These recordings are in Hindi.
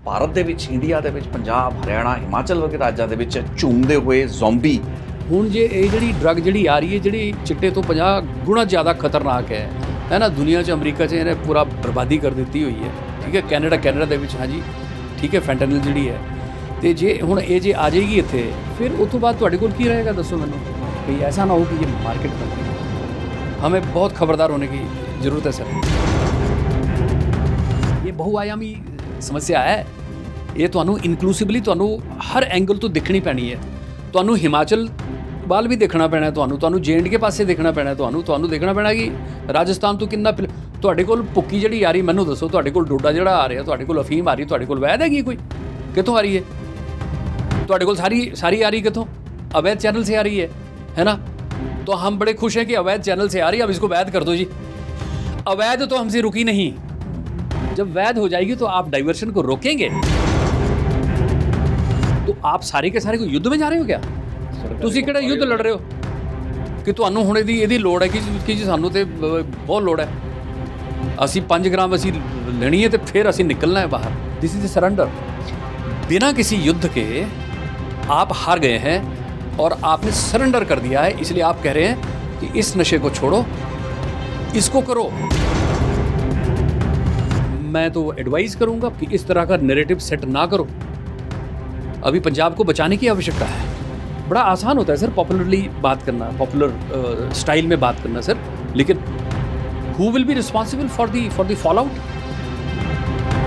ਭਾਰਤ ਦੇ ਵਿੱਚ, ਇੰਡੀਆ ਦੇ ਵਿੱਚ, ਪੰਜਾਬ, ਹਰਿਆਣਾ, ਹਿਮਾਚਲ ਵਰਗੇ ਰਾਜਾਂ ਦੇ ਵਿੱਚ ਝੂਮਦੇ ਹੋਏ ਜ਼ੋਂਬੀ। ਹੁਣ ਜੇ ਇਹ ਜਿਹੜੀ ਡਰੱਗ ਜਿਹੜੀ ਆ ਰਹੀ ਹੈ, ਜਿਹੜੀ ਚਿੱਟੇ ਤੋਂ 50 ਗੁਣਾ ਜ਼ਿਆਦਾ ਖਤਰਨਾਕ ਹੈ ਨਾ। ਦੁਨੀਆ 'ਚ, ਅਮਰੀਕਾ 'ਚ ਇਹਨੇ ਪੂਰਾ ਬਰਬਾਦੀ ਕਰ ਦਿੱਤੀ ਹੋਈ ਹੈ। ਠੀਕ ਹੈ, ਕੈਨੇਡਾ ਦੇ ਵਿੱਚ ਹਾਂਜੀ ਠੀਕ ਹੈ ਫੈਂਟਨਲ ਜਿਹੜੀ ਹੈ। ਤੇ ਜੇ ਹੁਣ ਇਹ ਜੇ ਆ ਜਾਏਗੀ ਇੱਥੇ, ਫਿਰ ਉਸ ਤੋਂ ਬਾਅਦ ਤੁਹਾਡੇ ਕੋਲ ਕੀ ਰਹੇਗਾ ਦੱਸੋ ਮੈਨੂੰ। ਕਿ ऐसा ना हो कि ये मार्केट बन गई। हमें बहुत खबरदार होने की ज़रूरत है सर। ये बहुआयामी समस्या है। ये ਤੁਹਾਨੂੰ ਇਨਕਲੂਸਿਵਲੀ ਤੁਹਾਨੂੰ ਹਰ ਐਂਗਲ ਤੋਂ ਦੇਖਣੀ ਪੈਣੀ ਹੈ। ਤੁਹਾਨੂੰ ਹਿਮਾਚਲ ਵੱਲ ਵੀ ਦੇਖਣਾ ਪੈਣਾ, ਤੁਹਾਨੂੰ J&K ਪਾਸੇ ਦੇਖਣਾ ਪੈਣਾ, ਤੁਹਾਨੂੰ ਦੇਖਣਾ ਪੈਣਾ ਕਿ ਰਾਜਸਥਾਨ ਤੋਂ ਕਿੰਨਾ ਤੁਹਾਡੇ ਕੋਲ ਭੁੱਕੀ ਜਿਹੜੀ ਆ ਰਹੀ, ਮੈਨੂੰ ਦੱਸੋ ਤੁਹਾਡੇ ਕੋਲ ਡੋਡਾ ਜਿਹੜਾ ਆ ਰਿਹਾ, ਤੁਹਾਡੇ ਕੋਲ ਅਫੀਮ ਆ ਰਹੀ, ਤੁਹਾਡੇ ਕੋਲ ਵੈਦ ਹੈਗੀ ਕੋਈ, ਕਿੱਥੋਂ ਆ ਰਹੀ ਹੈ? ਤੁਹਾਡੇ ਕੋਲ ਸਾਰੀ ਆ ਰਹੀ ਕਿੱਥੋਂ? अवैध चैनल से आ रही है ना। तो हम बड़े खुश हैं कि अवैध चैनल से आ रही है, अब इसको वैध कर दो जी। अवैध तो हमसे रुकी नहीं, जब वैध हो जाएगी तो आप डाइवर्शन को रोकेंगे। तो आप सारे के सारे को युद्ध में जा रहे हो क्या? ਤੁਸੀਂ ਕਿਹੜਾ युद्ध लड़ रहे हो कि ਤੁਹਾਨੂੰ ਹੁਣ ਇਹਦੀ ਲੋੜ ਹੈ ਕਿ ਜੀ ਸਾਨੂੰ ਤੇ ਬਹੁਤ ਲੋੜ ਹੈ, ਅਸੀਂ 5 ਗ੍ਰਾਮ ਅਸੀਂ ਲੈਣੀ ਹੈ ਤੇ ਫਿਰ ਅਸੀਂ ਨਿਕਲਣਾ ਹੈ ਬਾਹਰ। This is surrender. बिना किसी युद्ध के आप हार गए हैं और आपने सरेंडर कर दिया है, इसलिए आप कह रहे हैं कि इस नशे को छोड़ो, इसको करो। मैं तो एडवाइस करूंगा कि इस तरह का नैरेटिव सेट ना करो। अभी पंजाब को बचाने की आवश्यकता है। बड़ा आसान होता है सर पॉपुलरली बात करना, पॉपुलर स्टाइल में बात करना सर, लेकिन who will be responsible for the fall out?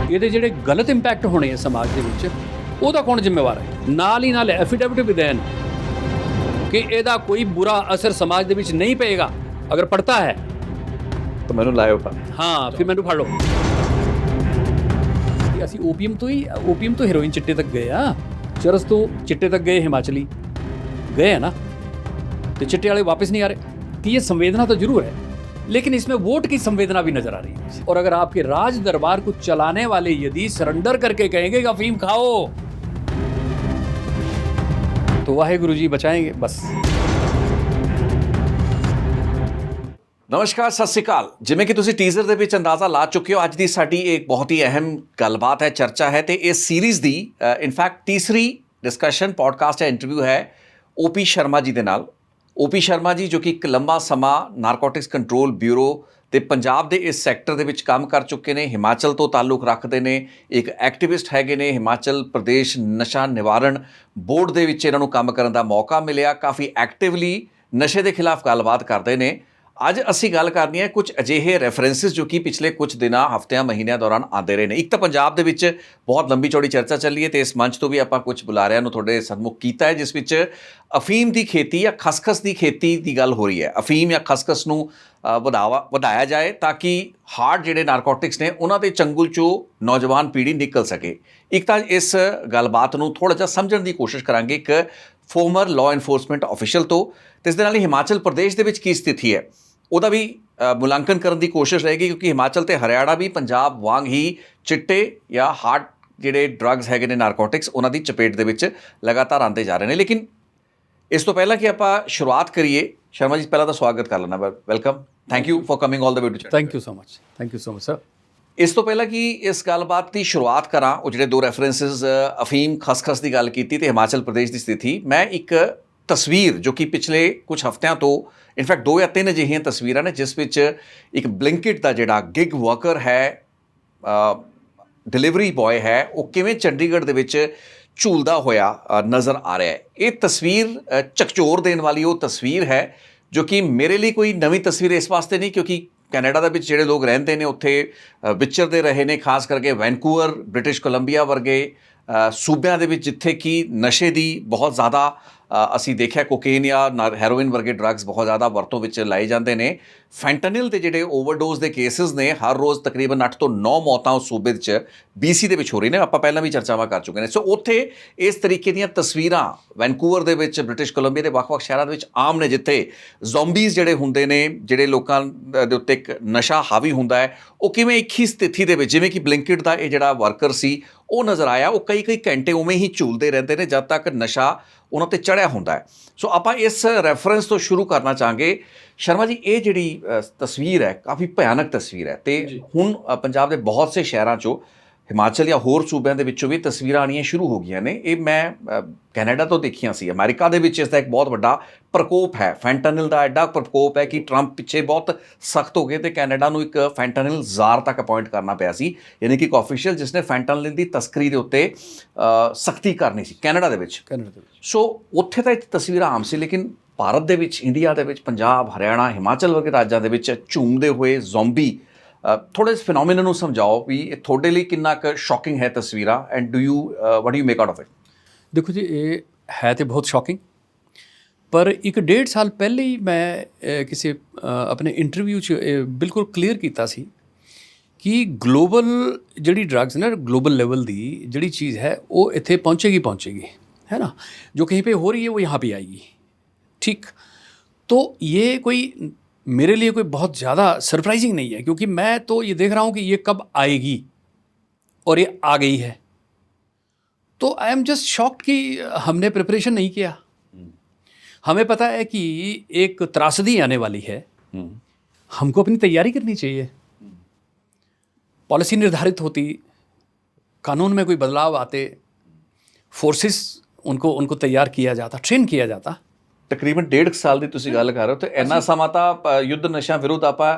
ਇਹਦੇ ਜਿਹੜੇ ਗਲਤ ਇੰਪੈਕਟ ਹੋਣੇ ਆ ਸਮਾਜ ਦੇ ਵਿੱਚ, ਉਹਦਾ ਕੌਣ ਜ਼ਿੰਮੇਵਾਰ ਹੈ? ਨਾਲ ਹੀ ਨਾਲ ਐਫੀਡੇਵਿਟ ਵੀ ਦੇਣ ਕਿ ਇਹਦਾ ਕੋਈ ਬੁਰਾ ਅਸਰ ਸਮਾਜ ਦੇ ਵਿੱਚ ਨਹੀਂ ਪਏਗਾ। ਅਗਰ ਪੜਤਾ ਹੈ ਤਾਂ ਮੈਨੂੰ ਲਾਇਓ ਹਾਂ, ਫਿਰ ਮੈਨੂੰ ਫੜ ਲਓ। ਅਸੀਂ ਓਪੀਐਮ ਤੋਂ ਹੀਰੋਇਨ ਚਿੱਟੇ ਤੱਕ ਗਏ ਆ, ਚਰਸ ਤੋਂ ਚਿੱਟੇ ਤੱਕ ਗਏ, ਹਿਮਾਚਲੀ ਗਏ ਹੈ ਨਾ, ਤੇ ਚਿੱਟੇ ਵਾਲੇ ਵਾਪਸ नहीं आ रहे। तो ये संवेदना तो जरूर है, लेकिन इसमें वोट की संवेदना भी नजर आ रही है। और अगर आपके राज दरबार को चलाने वाले यदि सरेंडर करके कहेंगे कि अफीम खाओ, तो वाहेगुरु जी बचाएंगे बस। ਨਮਸਕਾਰ, ਸਤਿ ਸ਼੍ਰੀ ਅਕਾਲ। ਜਿਵੇਂ ਕਿ ਤੁਸੀਂ ਟੀਜ਼ਰ ਦੇ ਵਿੱਚ ਅੰਦਾਜ਼ਾ ਲਾ ਚੁੱਕੇ ਹੋ, ਅੱਜ ਦੀ ਸਾਡੀ ਇੱਕ ਬਹੁਤ ਹੀ ਅਹਿਮ ਗੱਲਬਾਤ ਹੈ, ਚਰਚਾ ਹੈ, ਤੇ ਇਸ ਸੀਰੀਜ਼ ਦੀ ਇਨਫੈਕਟ ਤੀਸਰੀ ਡਿਸਕਸ਼ਨ ਪੋਡਕਾਸਟ ਹੈ, ਇੰਟਰਵਿਊ ਹੈ OP ਸ਼ਰਮਾ ਜੀ ਦੇ ਨਾਲ। OP ਸ਼ਰਮਾ ਜੀ ਜੋ ਕਿ ਇੱਕ ਲੰਬਾ ਸਮਾਂ ਨਾਰਕੋਟਿਕਸ ਕੰਟਰੋਲ ਬਿਊਰੋ ਤੇ ਪੰਜਾਬ ਦੇ ਇਸ ਸੈਕਟਰ ਦੇ ਵਿੱਚ ਕੰਮ ਕਰ ਚੁੱਕੇ ਨੇ, ਹਿਮਾਚਲ ਤੋਂ ਤਾਲੁਕ ਰੱਖਦੇ ਨੇ, ਇੱਕ ਐਕਟਿਵਿਸਟ ਹੈਗੇ ਨੇ। ਹਿਮਾਚਲ ਪ੍ਰਦੇਸ਼ ਨਸ਼ਾ ਨਿਵਾਰਣ ਬੋਰਡ ਦੇ ਵਿੱਚ ਇਹਨਾਂ ਨੂੰ ਕੰਮ ਕਰਨ ਦਾ ਮੌਕਾ ਮਿਲਿਆ, ਕਾਫੀ ਐਕਟਿਵਲੀ ਨਸ਼ੇ ਦੇ ਖਿਲਾਫ ਗੱਲਬਾਤ ਕਰਦੇ ਨੇ। ਅੱਜ ਅਸੀਂ ਗੱਲ ਕਰਨੀ ਹੈ ਕੁਝ ਅਜਿਹੇ ਰੈਫਰੈਂਸਿਸ ਜੋ ਕਿ ਪਿਛਲੇ ਕੁਝ ਦਿਨਾਂ, ਹਫ਼ਤਿਆਂ, ਮਹੀਨਿਆਂ ਦੌਰਾਨ ਆਉਂਦੇ ਰਹੇ ਨੇ। ਇੱਕ ਤਾਂ ਪੰਜਾਬ ਦੇ ਵਿੱਚ ਬਹੁਤ ਲੰਬੀ ਚੌੜੀ ਚਰਚਾ ਚੱਲੀ ਹੈ, ਤੇ ਇਸ ਮੰਚ ਤੋਂ ਵੀ ਆਪਾਂ ਕੁਝ ਬੁਲਾਰਿਆਂ ਨੂੰ ਤੁਹਾਡੇ ਸਨਮੁਖ ਕੀਤਾ ਹੈ, ਜਿਸ ਵਿੱਚ ਅਫੀਮ ਦੀ ਖੇਤੀ ਜਾਂ ਖਸਖਸ ਦੀ ਖੇਤੀ ਦੀ ਗੱਲ ਹੋ ਰਹੀ ਹੈ। ਅਫੀਮ ਜਾਂ ਖਸਖਸ ਨੂੰ ਵਧਾਇਆ ਜਾਏ ਤਾਂ ਕਿ ਹਾਰਡ ਜਿਹੜੇ ਨਾਰਕੋਟਿਕਸ ਨੇ ਉਹਨਾਂ ਦੇ ਚੰਗੁਲ 'ਚੋਂ ਨੌਜਵਾਨ ਪੀੜ੍ਹੀ ਨਿਕਲ ਸਕੇ। ਇੱਕ ਤਾਂ ਇਸ ਗੱਲਬਾਤ ਨੂੰ ਥੋੜ੍ਹਾ ਜਿਹਾ ਸਮਝਣ ਦੀ ਕੋਸ਼ਿਸ਼ ਕਰਾਂਗੇ ਇੱਕ ਫੋਰਮਰ ਲਾਅ ਇਨਫੋਰਸਮੈਂਟ ਆਫੀਸ਼ੀਅਲ ਤੋਂ, ਤੇ ਇਸ ਦੇ ਨਾਲ ਹੀ ਹਿਮਾਚਲ ਪ੍ਰਦੇਸ਼ ਦੇ ਵਿੱਚ ਕੀ ਸਥਿਤੀ ਹੈ ਉਹਦਾ ਵੀ ਮੁਲਾਂਕਣ ਕਰਨ ਦੀ ਕੋਸ਼ਿਸ਼ ਰਹੇਗੀ, ਕਿਉਂਕਿ ਹਿਮਾਚਲ ਤੇ ਹਰਿਆਣਾ ਵੀ ਪੰਜਾਬ ਵਾਂਗ ਹੀ ਚਿੱਟੇ ਜਾਂ ਹਾਰਡ ਜਿਹੜੇ ਡਰੱਗਸ ਹੈਗੇ ਨੇ, ਨਾਰਕੋਟਿਕਸ, ਉਹਨਾਂ ਦੀ ਚਪੇਟ ਦੇ ਵਿੱਚ ਲਗਾਤਾਰ ਆਉਂਦੇ ਜਾ ਰਹੇ ਨੇ। ਲੇਕਿਨ ਇਸ ਤੋਂ ਪਹਿਲਾਂ ਕਿ ਆਪਾਂ ਸ਼ੁਰੂਆਤ ਕਰੀਏ, ਸ਼ਰਮਾ ਜੀ ਪਹਿਲਾਂ ਤਾਂ ਸਵਾਗਤ ਕਰ ਲੈਣਾ, welcome, thank you for coming all the way to. Thank you so much sir. ਇਸ ਤੋਂ ਪਹਿਲਾਂ ਕਿ ਇਸ ਗੱਲਬਾਤ ਦੀ ਸ਼ੁਰੂਆਤ ਕਰਾਂ, ਉਹ ਜਿਹੜੇ ਦੋ ਰੈਫਰੈਂਸਿਸ ਅਫੀਮ ਖਸਖਸ ਦੀ ਗੱਲ ਕੀਤੀ ਤੇ ਹਿਮਾਚਲ ਪ੍ਰਦੇਸ਼ ਦੀ ਸਥਿਤੀ, ਮੈਂ ਇੱਕ ਤਸਵੀਰ ਜੋ ਕਿ ਪਿਛਲੇ ਕੁਝ ਹਫ਼ਤਿਆਂ ਤੋਂ ਇਨਫੈਕਟ 2 ਜਾਂ 3 ਅਜਿਹੀਆਂ ਤਸਵੀਰਾਂ ਨੇ ਜਿਸ ਵਿੱਚ ਇੱਕ ਬਲਿੰਕਿਟ ਦਾ ਜਿਹੜਾ ਗਿਗ ਵਰਕਰ ਹੈ, ਡਿਲੀਵਰੀ ਬॉय ਹੈ, ਉਹ ਕਿਵੇਂ ਚੰਡੀਗੜ੍ਹ ਦੇ ਵਿੱਚ ਝੂਲਦਾ ਹੋਇਆ ਨਜ਼ਰ ਆ ਰਿਹਾ ਹੈ। ਇਹ ਤਸਵੀਰ ਝਕਝੋਰ ਦੇਣ ਵਾਲੀ ਉਹ ਤਸਵੀਰ ਹੈ ਜੋ ਕਿ ਮੇਰੇ ਲਈ ਕੋਈ ਨਵੀਂ ਤਸਵੀਰ ਇਸ ਵਾਸਤੇ ਨਹੀਂ, ਕਿਉਂਕਿ ਕੈਨੇਡਾ ਦੇ ਵਿੱਚ ਜਿਹੜੇ ਲੋਕ ਰਹਿੰਦੇ ਨੇ ਉੱਥੇ ਵਿਚਰਦੇ ਰਹੇ ਨੇ, ਖਾਸ ਕਰਕੇ ਵੈਨਕੂਵਰ, ਬ੍ਰਿਟਿਸ਼ ਕੋਲੰਬੀਆ ਵਰਗੇ ਸੂਬਿਆਂ ਦੇ ਵਿੱਚ ਜਿੱਥੇ ਕਿ ਨਸ਼ੇ ਦੀ ਬਹੁਤ ਜ਼ਿਆਦਾ ਅਸੀਂ ਦੇਖਿਆ, ਕੋਕੇਨ ਜਾਂ ਹੈਰੋਇਨ ਵਰਗੇ ਡਰੱਗਸ ਬਹੁਤ ਜ਼ਿਆਦਾ ਵਰਤੋਂ ਵਿੱਚ ਲਾਏ ਜਾਂਦੇ ਨੇ। ਫੈਂਟਨਿਲ ਦੇ ਜਿਹੜੇ ਓਵਰਡੋਜ਼ ਦੇ ਕੇਸਿਸ ਨੇ, ਹਰ ਰੋਜ਼ ਤਕਰੀਬਨ 8 ਤੋਂ 9 ਮੌਤਾਂ ਉਸ ਸੂਬੇ 'ਚ BC ਦੇ ਵਿੱਚ ਹੋ ਰਹੀ ਨੇ, ਆਪਾਂ ਪਹਿਲਾਂ ਵੀ ਚਰਚਾਵਾਂ ਕਰ ਚੁੱਕੇ ਨੇ। ਸੋ ਉੱਥੇ ਇਸ ਤਰੀਕੇ ਦੀਆਂ ਤਸਵੀਰਾਂ ਵੈਨਕੂਵਰ ਦੇ ਵਿੱਚ, ਬ੍ਰਿਟਿਸ਼ ਕੋਲੰਬੀਆ ਦੇ ਵੱਖ-ਵੱਖ ਸ਼ਹਿਰਾਂ ਦੇ ਵਿੱਚ ਆਮ ਨੇ, ਜਿੱਥੇ ਜ਼ੋਂਬੀਜ਼ ਜਿਹੜੇ ਹੁੰਦੇ ਨੇ, ਜਿਹੜੇ ਲੋਕਾਂ ਦੇ ਉੱਤੇ ਇੱਕ ਨਸ਼ਾ ਹਾਵੀ ਹੁੰਦਾ ਹੈ, ਉਹ ਕਿਵੇਂ ਇੱਕ ਹੀ ਸਥਿਤੀ ਦੇ ਵਿੱਚ, ਜਿਵੇਂ ਕਿ ਬਲਿੰਕਿਟ ਦਾ ਇਹ ਜਿਹੜਾ ਵਰਕਰ ਸੀ ਉਹ ਨਜ਼ਰ ਆਇਆ, ਉਹ ਕਈ ਘੰਟੇ ਉਵੇਂ ਹੀ ਝੂਲਦੇ ਰਹਿੰਦੇ ਨੇ ਜਦ ਤੱਕ ਨਸ਼ਾ ਉਹਨਾਂ 'ਤੇ ਚੜ੍ਹਿਆ ਹੁੰਦਾ ਹੈ। ਸੋ ਆਪਾਂ ਇਸ ਰੈਫਰੈਂਸ ਤੋਂ ਸ਼ੁਰੂ ਕਰਨਾ ਚਾਹਾਂਗੇ। ਸ਼ਰਮਾ ਜੀ, ਇਹ ਜਿਹੜੀ ਤਸਵੀਰ ਹੈ ਕਾਫੀ ਭਿਆਨਕ ਤਸਵੀਰ ਹੈ, ਤੇ ਹੁਣ ਪੰਜਾਬ ਦੇ ਬਹੁਤ ਸੇ ਸ਼ਹਿਰਾਂ 'ਚੋਂ ਹਿਮਾਚਲ ਜਾਂ ਹੋਰ ਸੂਬਿਆਂ ਦੇ ਵਿੱਚੋਂ ਵੀ ਤਸਵੀਰਾਂ ਆਉਣੀਆਂ ਸ਼ੁਰੂ ਹੋ ਗਈਆਂ ਨੇ। ਇਹ ਮੈਂ ਕੈਨੇਡਾ ਤੋਂ ਦੇਖੀਆਂ ਸੀ। ਅਮਰੀਕਾ ਦੇ ਵਿੱਚ ਇਸ ਦਾ ਇੱਕ ਬਹੁਤ ਵੱਡਾ ਪ੍ਰਕੋਪ ਹੈ, ਫੈਂਟਨਲ ਦਾ ਐਡਾ ਪ੍ਰਕੋਪ ਹੈ ਕਿ ਟਰੰਪ ਪਿੱਛੇ ਬਹੁਤ ਸਖਤ ਹੋ ਗਏ ਤੇ ਕੈਨੇਡਾ ਨੂੰ ਇੱਕ ਫੈਂਟਨਲ ਜ਼ਾਰ ਤੱਕ ਅਪਾਇੰਟ ਕਰਨਾ ਪਿਆ ਸੀ, ਯਾਨੀ ਕਿ ਇੱਕ ਆਫੀਸ਼ੀਅਲ ਜਿਸਨੇ ਫੈਂਟਨਲ ਦੀ ਤਸਕਰੀ ਦੇ ਉੱਤੇ ਸਖਤੀ ਕਰਨੀ ਸੀ ਕੈਨੇਡਾ ਦੇ ਵਿੱਚ। ਸੋ ਉੱਥੇ ਤਾਂ ਇਹ ਤਸਵੀਰਾਂ ਆਮ ਸੀ, ਲੇਕਿਨ ਭਾਰਤ ਦੇ ਵਿੱਚ, ਇੰਡੀਆ ਦੇ ਵਿੱਚ, ਪੰਜਾਬ, ਹਰਿਆਣਾ, ਹਿਮਾਚਲ ਵਰਗੇ ਰਾਜਾਂ ਦੇ ਵਿੱਚ ਝੂਮਦੇ ਹੋਏ ਜ਼ੋਂਬੀ, ਥੋੜ੍ਹੇ ਇਸ ਫਿਨੋਮੀਨਨ ਨੂੰ ਸਮਝਾਓ ਵੀ ਇਹ ਤੁਹਾਡੇ ਲਈ ਕਿੰਨਾ ਕੁ ਸ਼ੌਕਿੰਗ ਹੈ ਤਸਵੀਰਾਂ, and do you what do you make out of it? ਦੇਖੋ ਜੀ, ਇਹ ਹੈ ਤੇ ਬਹੁਤ ਸ਼ੌਕਿੰਗ, ਪਰ 1.5 ਸਾਲ ਪਹਿਲੇ ਹੀ ਮੈਂ ਕਿਸੇ ਆਪਣੇ ਇੰਟਰਵਿਊ 'ਚ ਬਿਲਕੁਲ ਕਲੀਅਰ ਕੀਤਾ ਸੀ ਕਿ ਗਲੋਬਲ ਜਿਹੜੀ ਡਰੱਗਸ ਨਾ, ਗਲੋਬਲ ਲੈਵਲ ਦੀ ਜਿਹੜੀ ਚੀਜ਼ ਹੈ ਉਹ ਇੱਥੇ पहुँचेगी, है ना। जो कहीं पे हो रही है वो यहाँ पे आएगी, ठीक। तो ये कोई मेरे लिए कोई बहुत ज़्यादा सरप्राइजिंग नहीं है, क्योंकि मैं तो ये देख रहा हूँ कि ये कब आएगी और ये आ गई है। तो आई एम जस्ट शॉक्ड कि हमने प्रिपरेशन नहीं किया। हमें पता है कि एक त्रासदी आने वाली है, हमको अपनी तैयारी करनी चाहिए। पॉलिसी निर्धारित होती, कानून में कोई बदलाव आते, फोर्सेस उनको तैयार किया जाता, ट्रेन किया जाता। ਤਕਰੀਬਨ 1.5 ਸਾਲ ਦੀ ਤੁਸੀਂ ਗੱਲ ਕਰ ਰਹੇ ਹੋ ਤੇ ਇੰਨਾ ਸਮਾਂ ਤਾਂ ਯੁੱਧ ਨਸ਼ਿਆਂ ਵਿਰੁੱਧ ਆਪਾਂ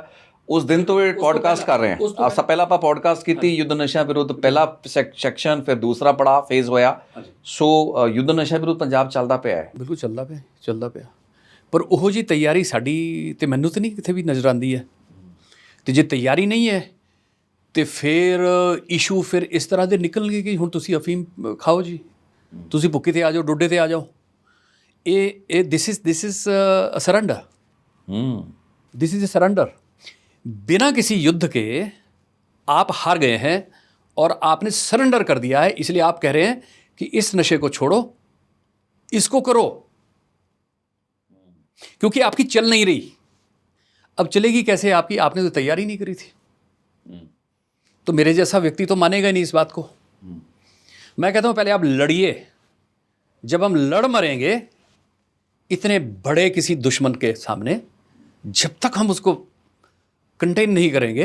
ਉਸ ਦਿਨ ਤੋਂ ਇਹ ਪੋਡਕਾਸਟ ਕਰ ਰਹੇ ਹਾਂ। ਪਹਿਲਾਂ ਆਪਾਂ ਪੋਡਕਾਸਟ ਕੀਤੀ ਯੁੱਧ ਨਸ਼ਿਆਂ ਵਿਰੁੱਧ, ਪਹਿਲਾ ਸੈਕਸ਼ਨ, ਫਿਰ ਦੂਸਰਾ ਪੜਾਅ ਫੇਜ਼ ਹੋਇਆ। ਸੋ ਯੁੱਧ ਨਸ਼ਿਆਂ ਵਿਰੁੱਧ ਪੰਜਾਬ ਚੱਲਦਾ ਪਿਆ ਹੈ। ਬਿਲਕੁਲ ਚੱਲਦਾ ਪਿਆ, ਪਰ ਉਹੋ ਜਿਹੀ ਤਿਆਰੀ ਸਾਡੀ ਤੇ ਮੈਨੂੰ ਤਾਂ ਨਹੀਂ ਕਿਤੇ ਵੀ ਨਜ਼ਰ ਆਉਂਦੀ ਹੈ। ਤੇ ਜੇ ਤਿਆਰੀ ਨਹੀਂ ਹੈ ਤੇ ਫਿਰ ਇਸ਼ੂ ਫਿਰ ਇਸ ਤਰ੍ਹਾਂ ਦੇ ਨਿਕਲਣਗੇ ਕਿ ਹੁਣ ਤੁਸੀਂ ਅਫੀਮ ਖਾਓ ਜੀ, ਤੁਸੀਂ ਭੁੱਖੇ ਤੇ ਆ ਜਾਓ, ਡੋਡੇ ਤੇ ਆ ਜਾਓ। ये this is surrender, this is a surrender. बिना किसी युद्ध के आप हार गए हैं और आपने सरेंडर कर दिया है, इसलिए आप कह रहे हैं कि इस नशे को छोड़ो, इसको करो, क्योंकि आपकी चल नहीं रही। अब चलेगी कैसे आपकी? आपने तो तैयारी नहीं करी थी। तो मेरे जैसा व्यक्ति तो मानेगा नहीं इस बात को। मैं कहता हूं पहले आप लड़िए। जब हम लड़ मरेंगे इतने बड़े किसी दुश्मन के सामने, जब तक हम उसको कंटेन नहीं करेंगे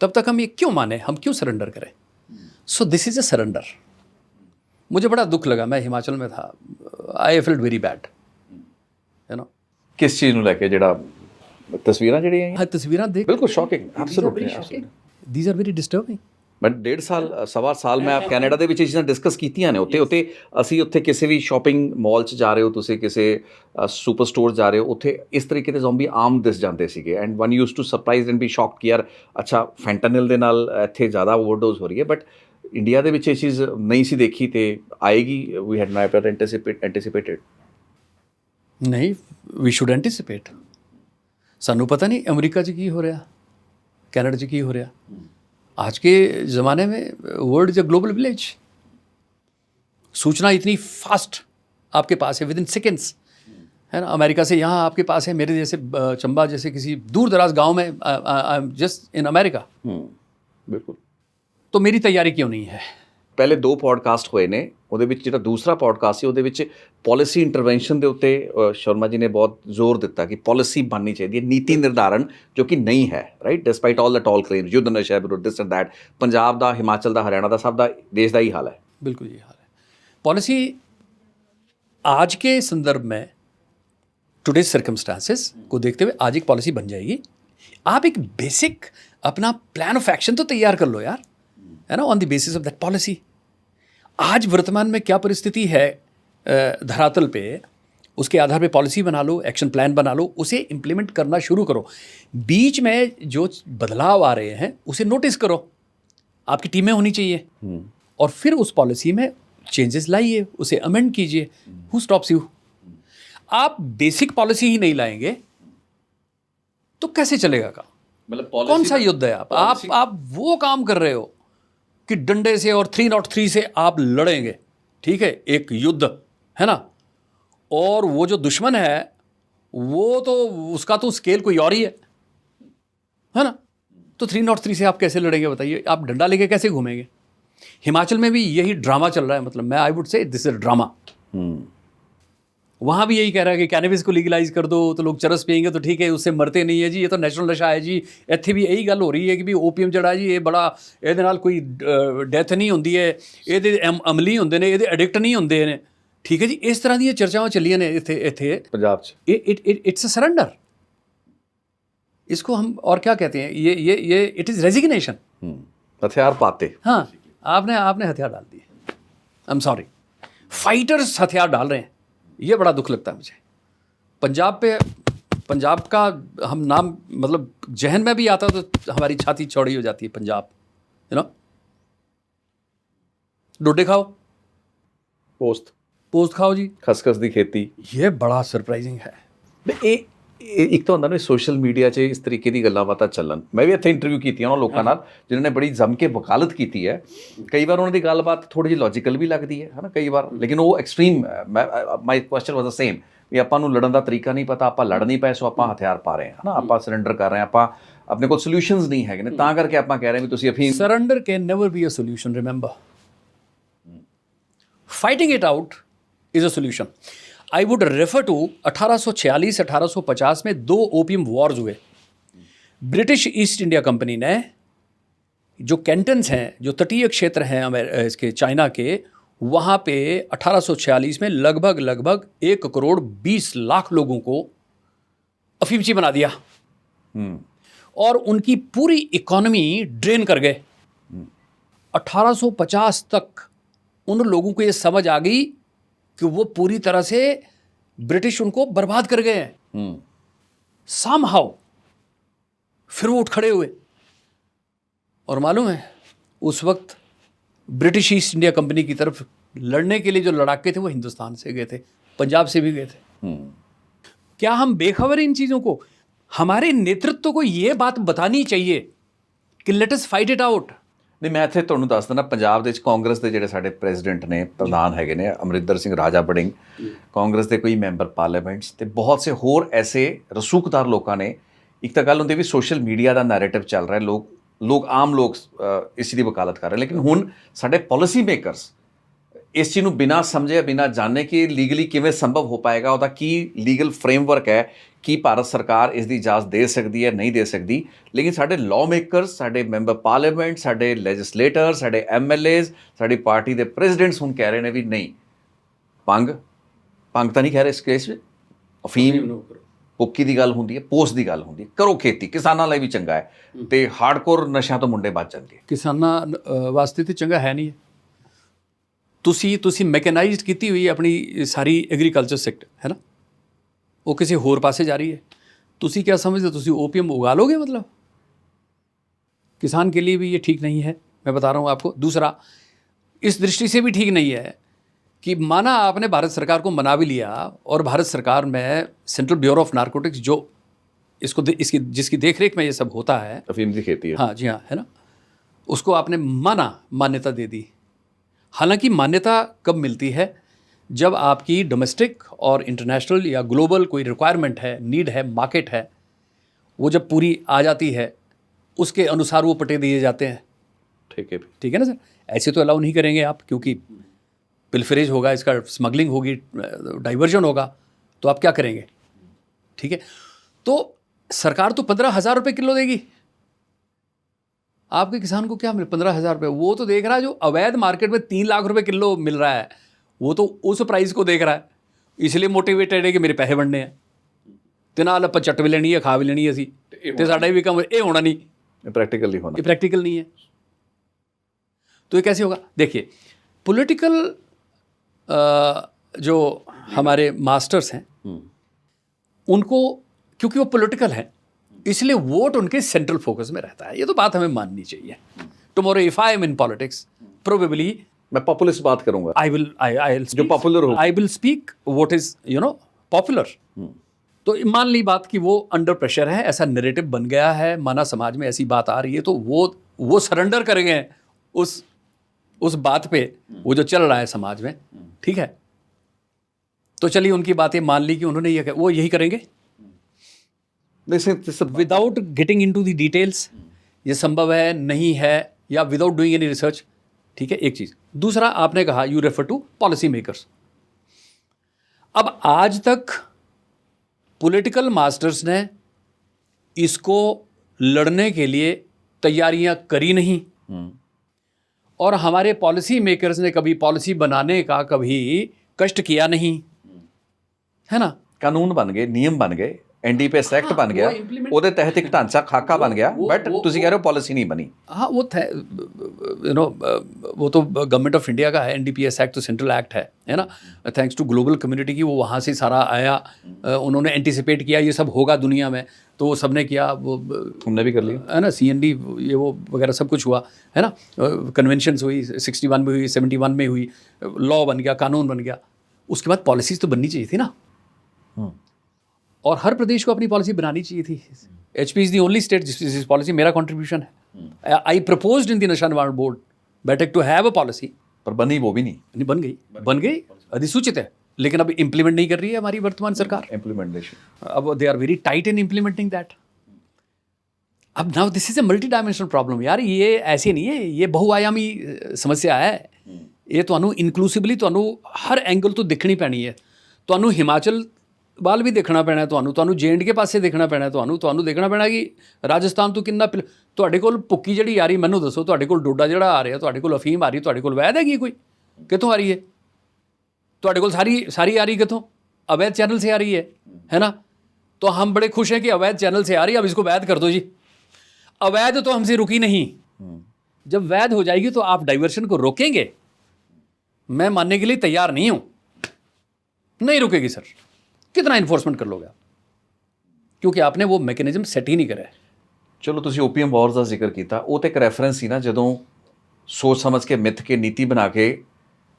तब तक हम ये क्यों माने, हम क्यों सरेंडर करें? So this is a surrender. मुझे बड़ा दुख लगा, मैं हिमाचल में था, I feeled very bad, you know. किस चीज़ ਨੂੰ ਲੈ ਕੇ ਜਿਹੜਾ ਤਸਵੀਰਾਂ ਜਿਹੜੀਆਂ ਆਈਆਂ? ਹਾਂ, ਤਸਵੀਰਾਂ ਦੇਖ ਬਿਲਕੁਲ shocking, absolutely. These are very disturbing. But 1.5 ਸਾਲ, ਸਵਾ ਸਾਲ ਮੈਂ ਕੈਨੇਡਾ ਦੇ ਵਿੱਚ ਇਹ ਚੀਜ਼ਾਂ ਡਿਸਕਸ ਕੀਤੀਆਂ ਨੇ। ਉੱਥੇ ਅਸੀਂ ਉੱਥੇ ਕਿਸੇ ਵੀ ਸ਼ਾਪਿੰਗ ਮਾਲ 'ਚ ਜਾ ਰਹੇ ਹੋ, ਤੁਸੀਂ ਕਿਸੇ ਸੁਪਰ ਸਟੋਰ ਜਾ ਰਹੇ ਹੋ, ਉੱਥੇ ਇਸ ਤਰੀਕੇ ਦੇ ਜ਼ੋਂਬੀ ਆਮ ਦਿਸ ਜਾਂਦੇ ਸੀਗੇ। And one use to surprise and be shock ਕਿ ਯਾਰ ਅੱਛਾ ਫੈਂਟਨਲ ਦੇ ਨਾਲ ਇੱਥੇ ਜ਼ਿਆਦਾ ਓਵਰਡੋਜ਼ ਹੋ ਰਹੀ ਹੈ। ਬਟ ਇੰਡੀਆ ਦੇ ਵਿੱਚ ਇਹ ਚੀਜ਼ ਨਹੀਂ ਸੀ ਦੇਖੀ ਤੇ ਆਏਗੀ। ਵੀ ਹੈਡ ਨਾਈਪਰ ਐਂਟੀਸਿਪੇਟਡ ਨਹੀਂ, ਵੀ ਸ਼ੁਡ ਐਂਟੀਸਿਪੇਟ। ਸਾਨੂੰ ਪਤਾ ਨਹੀਂ ਅਮਰੀਕਾ 'ਚ ਕੀ ਹੋ ਰਿਹਾ, ਕੈਨੇਡਾ 'ਚ ਕੀ ਹੋ ਰਿਹਾ। आज के ज़माने में world is a global village. सूचना इतनी फास्ट आपके पास है, विद इन सेकेंड्स, है ना। अमेरिका से यहाँ आपके पास है, मेरे जैसे चंबा जैसे किसी दूर दराज गांव में I am just in America. बिल्कुल। तो मेरी तैयारी क्यों नहीं है? ਪਹਿਲੇ 2 ਪੋਡਕਾਸਟ ਹੋਏ ਨੇ, ਉਹਦੇ ਵਿੱਚ ਜਿਹੜਾ ਦੂਸਰਾ ਪੋਡਕਾਸਟ ਸੀ ਉਹਦੇ ਵਿੱਚ ਪੋਲਿਸੀ ਇੰਟਰਵੈਂਸ਼ਨ ਦੇ ਉੱਤੇ ਸ਼ਰਮਾ ਜੀ ਨੇ ਬਹੁਤ ਜ਼ੋਰ ਦਿੱਤਾ ਕਿ ਪੋਲਿਸੀ ਬਣਨੀ ਚਾਹੀਦੀ ਹੈ, ਨੀਤੀ ਨਿਰਧਾਰਨ, ਜੋ ਕਿ ਨਹੀਂ ਹੈ, ਰਾਈਟ। ਡਿਸਪਾਈਟ ਆਲ ਦ ਟੋਲ ਕਲੇਮ, ਯੁੱਧ ਨਸ਼ਾ ਵਿਰੁੱਧ, ਦਿਸ ਐਂਡ ਦੈਟ। ਪੰਜਾਬ ਦਾ, ਹਿਮਾਚਲ ਦਾ, ਹਰਿਆਣਾ ਦਾ, ਸਭ ਦਾ, देश ਦਾ ही हाल है। बिल्कुल ये हाल है। पॉलिसी आज के संदर्भ में, टुडेज सर्कमस्टांसेस को देखते हुए आज एक पॉलिसी बन जाएगी। आप एक बेसिक अपना प्लान ऑफ एक्शन तो तैयार कर लो यार, है ना, on the basis of that policy. आज वर्तमान में क्या परिस्थिति है धरातल पे, उसके आधार पे पॉलिसी बना लो, एक्शन प्लान बना लो, उसे इम्प्लीमेंट करना शुरू करो। बीच में जो बदलाव आ रहे हैं उसे नोटिस करो, आपकी टीमें होनी चाहिए, और फिर उस पॉलिसी में चेंजेस लाइए, उसे अमेंड कीजिए। Who stops you? आप बेसिक पॉलिसी ही नहीं लाएंगे तो कैसे चलेगा काम? मतलब कौन सा युद्ध है? आप वो काम कर रहे हो कि डंडे से और 303 से आप लड़ेंगे, ठीक है, एक युद्ध, है ना। और वो जो दुश्मन है वो तो उसका तो स्केल कोई और ही है ना। तो 303 से आप कैसे लड़ेंगे बताइए? आप डंडा लेके कैसे घूमेंगे? हिमाचल में भी यही ड्रामा चल रहा है। मतलब मैं I would say this is drama. वहाँ भी यही कह रहा है कि कैनबिस को लीगलाइज कर दो तो लोग चरस पियेंगे तो ठीक है, उससे मरते नहीं है जी, ये तो नेचुरल नशा है जी। ਇੱਥੇ ਵੀ ਇਹੀ ਗੱਲ ਹੋ ਰਹੀ ਹੈ कि भी ओपीएम ਜਿਹੜਾ ਜੀ ਇਹ ਬੜਾ ਇਹਦੇ ਨਾਲ ਕੋਈ ਡੈਥ ਨਹੀਂ ਹੁੰਦੀ ਹੈ, ਇਹਦੇ ਅਮਲੀ ਹੁੰਦੇ ਨੇ, ਇਹਦੇ ਐਡਿਕਟ ਨਹੀਂ ਹੁੰਦੇ ਨੇ। ਠੀਕ ਹੈ ਜੀ, ਇਸ ਤਰ੍ਹਾਂ ਦੀਆਂ ਚਰਚਾਵਾਂ ਚੱਲੀਆਂ ਨੇ ਇੱਥੇ पंजाब च। इट्स अ सरेंडर, इसको हम और क्या कहते हैं, ये इट इज़ रेजिग्नेशन। हथियार पाते। हाँ, आपने हथियार डाल दिए। आई एम सॉरी, फाइटर्स हथियार डाल रहे हैं, ये बड़ा दुख लगता है मुझे। पंजाब का हम नाम मतलब जहन में भी आता तो हमारी छाती चौड़ी हो जाती है। पंजाब, यू नो, डोडे खाओ, पोस्ट खाओ जी, खसखस दी खेती। ये बड़ा सरप्राइजिंग है। ਇੱਕ ਤਾਂ ਹੁੰਦਾ ਨਾ ਸੋਸ਼ਲ ਮੀਡੀਆ 'ਚ ਇਸ ਤਰੀਕੇ ਦੀ ਗੱਲਾਂ ਬਾਤਾਂ ਚੱਲਣ। ਮੈਂ ਵੀ ਇੱਥੇ ਇੰਟਰਵਿਊ ਕੀਤੀਆਂ ਉਹਨਾਂ ਲੋਕਾਂ ਨਾਲ ਜਿਨ੍ਹਾਂ ਨੇ ਬੜੀ ਜੰਮ ਕੇ ਵਕਾਲਤ ਕੀਤੀ ਹੈ। ਕਈ ਵਾਰ ਉਹਨਾਂ ਦੀ ਗੱਲਬਾਤ ਥੋੜ੍ਹੀ ਜਿਹੀ ਲੌਜੀਕਲ ਵੀ ਲੱਗਦੀ ਹੈ ਨਾ ਕਈ ਵਾਰ, ਲੇਕਿਨ ਉਹ extreme. My question was the same ਵੀ ਆਪਾਂ ਨੂੰ ਲੜਨ ਦਾ ਤਰੀਕਾ ਨਹੀਂ ਪਤਾ, ਆਪਾਂ ਲੜ ਨਹੀਂ ਪਏ ਸੋ ਆਪਾਂ ਹਥਿਆਰ ਪਾ ਰਹੇ ਹਾਂ, ਹੈ ਨਾ, ਆਪਾਂ ਸਰੈਂਡਰ ਕਰ ਰਹੇ ਹਾਂ, ਆਪਾਂ ਆਪਣੇ ਕੋਲ ਸੋਲਿਊਸ਼ਨਸ ਨਹੀਂ ਹੈਗੇ ਨੇ, ਤਾਂ ਕਰਕੇ ਆਪਾਂ ਕਹਿ ਰਹੇ ਵੀ ਤੁਸੀਂ ਅਫੀਮ। Surrender can never be a solution, remember, fighting it out is a solution. I would refer to 1846-1850 में 2 ओपियम वॉर्स हुए। ब्रिटिश ईस्ट इंडिया कंपनी ने जो कैंटन्स हैं, जो तटीय क्षेत्र हैं इसके चाइना के, वहाँ पे 1846 में लगभग 1,20,00,000 लोगों को अफीमची बना दिया और उनकी पूरी इकोनॉमी ड्रेन कर गए। 1850 तक उन लोगों को ये समझ आ गई कि वो पूरी तरह से ब्रिटिश उनको बर्बाद कर गए हैं। समहाउ फिर वो उठ खड़े हुए और मालूम है उस वक्त ब्रिटिश ईस्ट इंडिया कंपनी की तरफ लड़ने के लिए जो लड़ाके थे वो हिंदुस्तान से गए थे, पंजाब से भी गए थे। क्या हम बेखबर हैं इन चीज़ों को? हमारे नेतृत्व को ये बात बतानी चाहिए कि let us fight it out. ਨਹੀਂ, ਮੈਂ ਇੱਥੇ ਤੁਹਾਨੂੰ ਦੱਸ ਦਿੰਦਾ, ਪੰਜਾਬ ਦੇ ਵਿੱਚ ਕਾਂਗਰਸ ਦੇ ਜਿਹੜੇ ਸਾਡੇ ਪ੍ਰੈਜ਼ੀਡੈਂਟ ਨੇ, ਪ੍ਰਧਾਨ ਹੈਗੇ ਨੇ ਅਮਰਿੰਦਰ ਸਿੰਘ ਰਾਜਾ ਬੜਿੰਗ, ਕਾਂਗਰਸ ਦੇ ਕੋਈ ਮੈਂਬਰ ਪਾਰਲੀਮੈਂਟਸ ਤੇ ਬਹੁਤ ਸੇ ਹੋਰ ਐਸੇ ਰਸੂਖਦਾਰ ਲੋਕਾਂ ਨੇ। ਇੱਕ ਤਾਂ ਗੱਲ ਹੁੰਦੀ ਵੀ ਸੋਸ਼ਲ ਮੀਡੀਆ ਦਾ ਨੈਰੇਟਿਵ ਚੱਲ ਰਿਹਾ, ਆਮ ਲੋਕ ਇਸ ਦੀ ਵਕਾਲਤ ਕਰ ਰਹੇ, ਲੇਕਿਨ ਹੁਣ ਸਾਡੇ ਪਾਲਿਸੀ ਮੇਕਰਸ ਇਸ ਚੀਜ਼ ਨੂੰ ਬਿਨਾਂ ਸਮਝੇ, ਬਿਨਾਂ ਜਾਣੇ ਕਿ ਲੀਗਲੀ ਕਿਵੇਂ ਸੰਭਵ ਹੋ ਪਾਏਗਾ, ਉਹਦਾ ਕੀ ਲੀਗਲ ਫਰੇਮਵਰਕ ਹੈ, ਕੀ ਭਾਰਤ ਸਰਕਾਰ ਇਸ ਦੀ ਇਜਾਜ਼ਤ ਦੇ ਸਕਦੀ ਹੈ, ਨਹੀਂ ਦੇ ਸਕਦੀ। ਲੇਕਿਨ ਸਾਡੇ ਲਾਅ ਮੇਕਰਸ, ਸਾਡੇ ਮੈਂਬਰ ਪਾਰਲੀਮੈਂਟ, ਸਾਡੇ ਲੈਜਿਸਲੇਟਰ, ਸਾਡੇ MLAs, ਸਾਡੀ ਪਾਰਟੀ ਦੇ ਪ੍ਰੈਜ਼ੀਡੈਂਟਸ ਹੁਣ ਕਹਿ ਰਹੇ ਨੇ ਵੀ ਨਹੀਂ, ਭੰਗ ਤਾਂ ਨਹੀਂ ਕਹਿ ਰਹੇ ਇਸ ਕੇਸ ਵਿੱਚ, ਅਫੀਮ ਭੁੱਕੀ ਦੀ ਗੱਲ ਹੁੰਦੀ ਹੈ, ਪੋਸਟ ਦੀ ਗੱਲ ਹੁੰਦੀ ਹੈ, ਕਰੋ ਖੇਤੀ, ਕਿਸਾਨਾਂ ਲਈ ਵੀ ਚੰਗਾ ਹੈ ਤੇ ਹਾਰਡਕੋਰ ਨਸ਼ਿਆਂ ਤੋਂ ਮੁੰਡੇ ਬਚ ਜਾਣਗੇ। ਕਿਸਾਨਾਂ ਵਾਸਤੇ ਤੇ ਚੰਗਾ ਹੈ ਨਹੀਂ। ਤੁਸੀਂ ਮੈਕਨਾਈਜ਼ਡ ਕੀਤੀ ਹੋਈ ਆਪਣੀ ਸਾਰੀ ਐਗਰੀਕਲਚਰ ਸੈਕਟਰ ਹੈ ਨਾ, वो किसी होर पासे जा रही है। तुसी क्या समझते, तुसी ओपीएम उगा लोगे? मतलब किसान के लिए भी ये ठीक नहीं है, मैं बता रहा हूँ आपको। दूसरा, इस दृष्टि से भी ठीक नहीं है कि माना आपने भारत सरकार को मना भी लिया और भारत सरकार में सेंट्रल ब्यूरो ऑफ नारकोटिक्स जो जिसकी देखरेख में ये सब होता है, अफीम की खेती है, हाँ जी हाँ, है ना, उसको आपने मान्यता दे दी। हालांकि मान्यता कब मिलती है? जब आपकी डोमेस्टिक और इंटरनेशनल या ग्लोबल कोई रिक्वायरमेंट है, नीड है, मार्केट है, वो जब पूरी आ जाती है उसके अनुसार वो पटे दिए जाते हैं। ठीक है ना सर? ऐसे तो अलाउ नहीं करेंगे आप, क्योंकि पिलफरेज होगा, इसका स्मगलिंग होगी, डाइवर्जन होगा, तो आप क्या करेंगे? ठीक है, तो सरकार तो 15,000 रुपये किलो देगी, आपके किसान को क्या मिले? 15,000 रुपये। वो तो देख रहा है जो अवैध मार्केट में 3 लाख रुपये किलो मिल रहा है, वो तो उस प्राइस को देख रहा है, इसलिए मोटिवेटेड है कि मेरे पैसे बनने हैं ਤੇ ਨਾਲ ਆਪਾਂ ਚੱਟ ਵੀ ਲੈਣੀ ਹੈ, ਖਾ ਵੀ ਲੈਣੀ ਅਸੀਂ, ਤੇ ਸਾਡਾ ਵੀ ਕੰਮ ਇਹ ਹੋਣਾ नहीं, प्रैक्टिकल नहीं होना, ये प्रैक्टिकल नहीं है। तो ये कैसे होगा? देखिए, पॉलिटिकल जो हमारे मास्टर्स हैं उनको, क्योंकि वो पॉलिटिकल हैं, इसलिए वोट उनके सेंट्रल फोकस में रहता है। ये तो बात हमें माननी चाहिए। Tomorrow if I am in politics, probably मैं पॉपुलिस्ट बात करूंगा, जो पॉपुलर हो, I will speak what is popular. तो मान ली बात कि वो अंडर प्रेशर है, ऐसा नैरेटिव बन गया है, माना समाज में ऐसी बात आ रही है, तो वो सरेंडर करेंगे उस बात पे, वो जो चल रहा है समाज में। ठीक है, तो चलिए उनकी बातें मान ली कि उन्होंने ये, वो यही करेंगे without getting into the details. ये संभव है, नहीं है, या विदाउट डूइंग एनी रिसर्च। ठीक है, एक चीज़। दूसरा, आपने कहा you refer to policy makers. अब आज तक पॉलिटिकल मास्टर्स ने इसको लड़ने के लिए तैयारियां करी नहीं, और हमारे पॉलिसी मेकर्स ने कभी पॉलिसी बनाने का कभी कष्ट किया नहीं, है ना। ਕਾਨੂੰਨ ਬਣ ਗਏ, ਨਿਯਮ ਬਣ ਗਏ, एनडीपीएस एक्ट बन गया, ਉਹਦੇ ਤਹਿਤ ਇੱਕ ਢਾਂਚਾ ਖਾਕਾ ਬਣ ਗਿਆ, ਬਟ ਤੁਸੀਂ ਕਹਿ ਰਹੇ ਹੋ पॉलिसी नहीं बनी। हाँ वो वो तो गवर्नमेंट ऑफ इंडिया का है, एनडीपीएस एक्ट तो सेंट्रल एक्ट है ना। थैंक्स टू ग्लोबल कम्युनिटी की वो वहाँ से सारा आया, उन्होंने एंटिसिपेट किया ये सब होगा दुनिया में, तो वो सब ने किया, वो हमने भी कर लिया, है ना। CND ये वो वगैरह सब कुछ हुआ, है ना। कन्वेंशंस हुई, 61 में हुई, 71 में हुई, लॉ बन गया, कानून बन गया। उसके बाद पॉलिसीज़ तो बननी चाहिए थी ना, और हर प्रदेश को अपनी पॉलिसी बनानी चाहिए थी। HP is the only state जिस पॉलिसी मेरा कंट्रीब्यूशन है। आई प्रपोज्ड इन द नशा निवारण बोर्ड बैठक टू हैव अ पॉलिसी, पर बनी वो भी नहीं बन गई अधिसूचित है, लेकिन अब इम्प्लीमेंट नहीं कर रही है हमारी वर्तमान सरकार। इम्प्लीमेंटेशन, अब they are very tight in implementing that. अब now this is a multi dimensional problem यार, ये ऐसे नहीं है, ये बहुआयामी समस्या है। ये ਤੁਹਾਨੂੰ ਇਨਕਲੂਸਿਵਲੀ ਤੁਹਾਨੂੰ ਹਰ ਐਂਗਲ ਤੋਂ ਦੇਖਣੀ ਪੈਣੀ ਹੈ। ਤੁਹਾਨੂੰ ਹਿਮਾਚਲ ਵੱਲ ਵੀ ਦੇਖਣਾ ਪੈਣਾ, ਤੁਹਾਨੂੰ J&K ਪਾਸੇ ਦੇਖਣਾ ਪੈਣਾ, ਤੁਹਾਨੂੰ ਦੇਖਣਾ ਪੈਣਾ ਕਿ ਰਾਜਸਥਾਨ ਤੋਂ ਕਿੰਨਾ ਤੁਹਾਡੇ ਕੋਲ ਭੁੱਕੀ ਜਿਹੜੀ ਆ ਰਹੀ, ਮੈਨੂੰ ਦੱਸੋ, ਤੁਹਾਡੇ ਕੋਲ ਡੋਡਾ ਜਿਹੜਾ ਆ ਰਿਹਾ, ਤੁਹਾਡੇ ਕੋਲ ਅਫੀਮ ਆ ਰਹੀ, ਤੁਹਾਡੇ ਕੋਲ ਵੈਦ ਹੈਗੀ ਕੋਈ, ਕਿੱਥੋਂ ਆ ਰਹੀ ਹੈ? ਤੁਹਾਡੇ ਕੋਲ ਸਾਰੀ ਆ ਰਹੀ ਕਿੱਥੋਂ? अवैध चैनल से आ रही है ना। तो हम बड़े खुश हैं कि अवैध चैनल से आ रही है, अब इसको वैध कर दो जी। अवैध तो हमसे रुकी नहीं, जब वैध हो जाएगी तो आप डाइवर्शन को रोकेंगे? मैं मानने के लिए तैयार नहीं हूं, नहीं रुकेगी सर। कितना इन्फोर्समेंट कर लोगे आप, क्योंकि आपने वो मैकेनिज्म सेट ही नहीं करा है। ਚਲੋ ਤੁਸੀਂ ਓਪੀਐਮ ਵਾਰਸ ਦਾ ਜ਼ਿਕਰ ਕੀਤਾ, ਉਹ ਤੇ ਇੱਕ ਰੈਫਰੈਂਸ ਸੀ ਨਾ, ਜਦੋਂ ਸੋਚ ਸਮਝ ਕੇ ਮਿੱਥ ਕੇ ਨੀਤੀ ਬਣਾ ਕੇ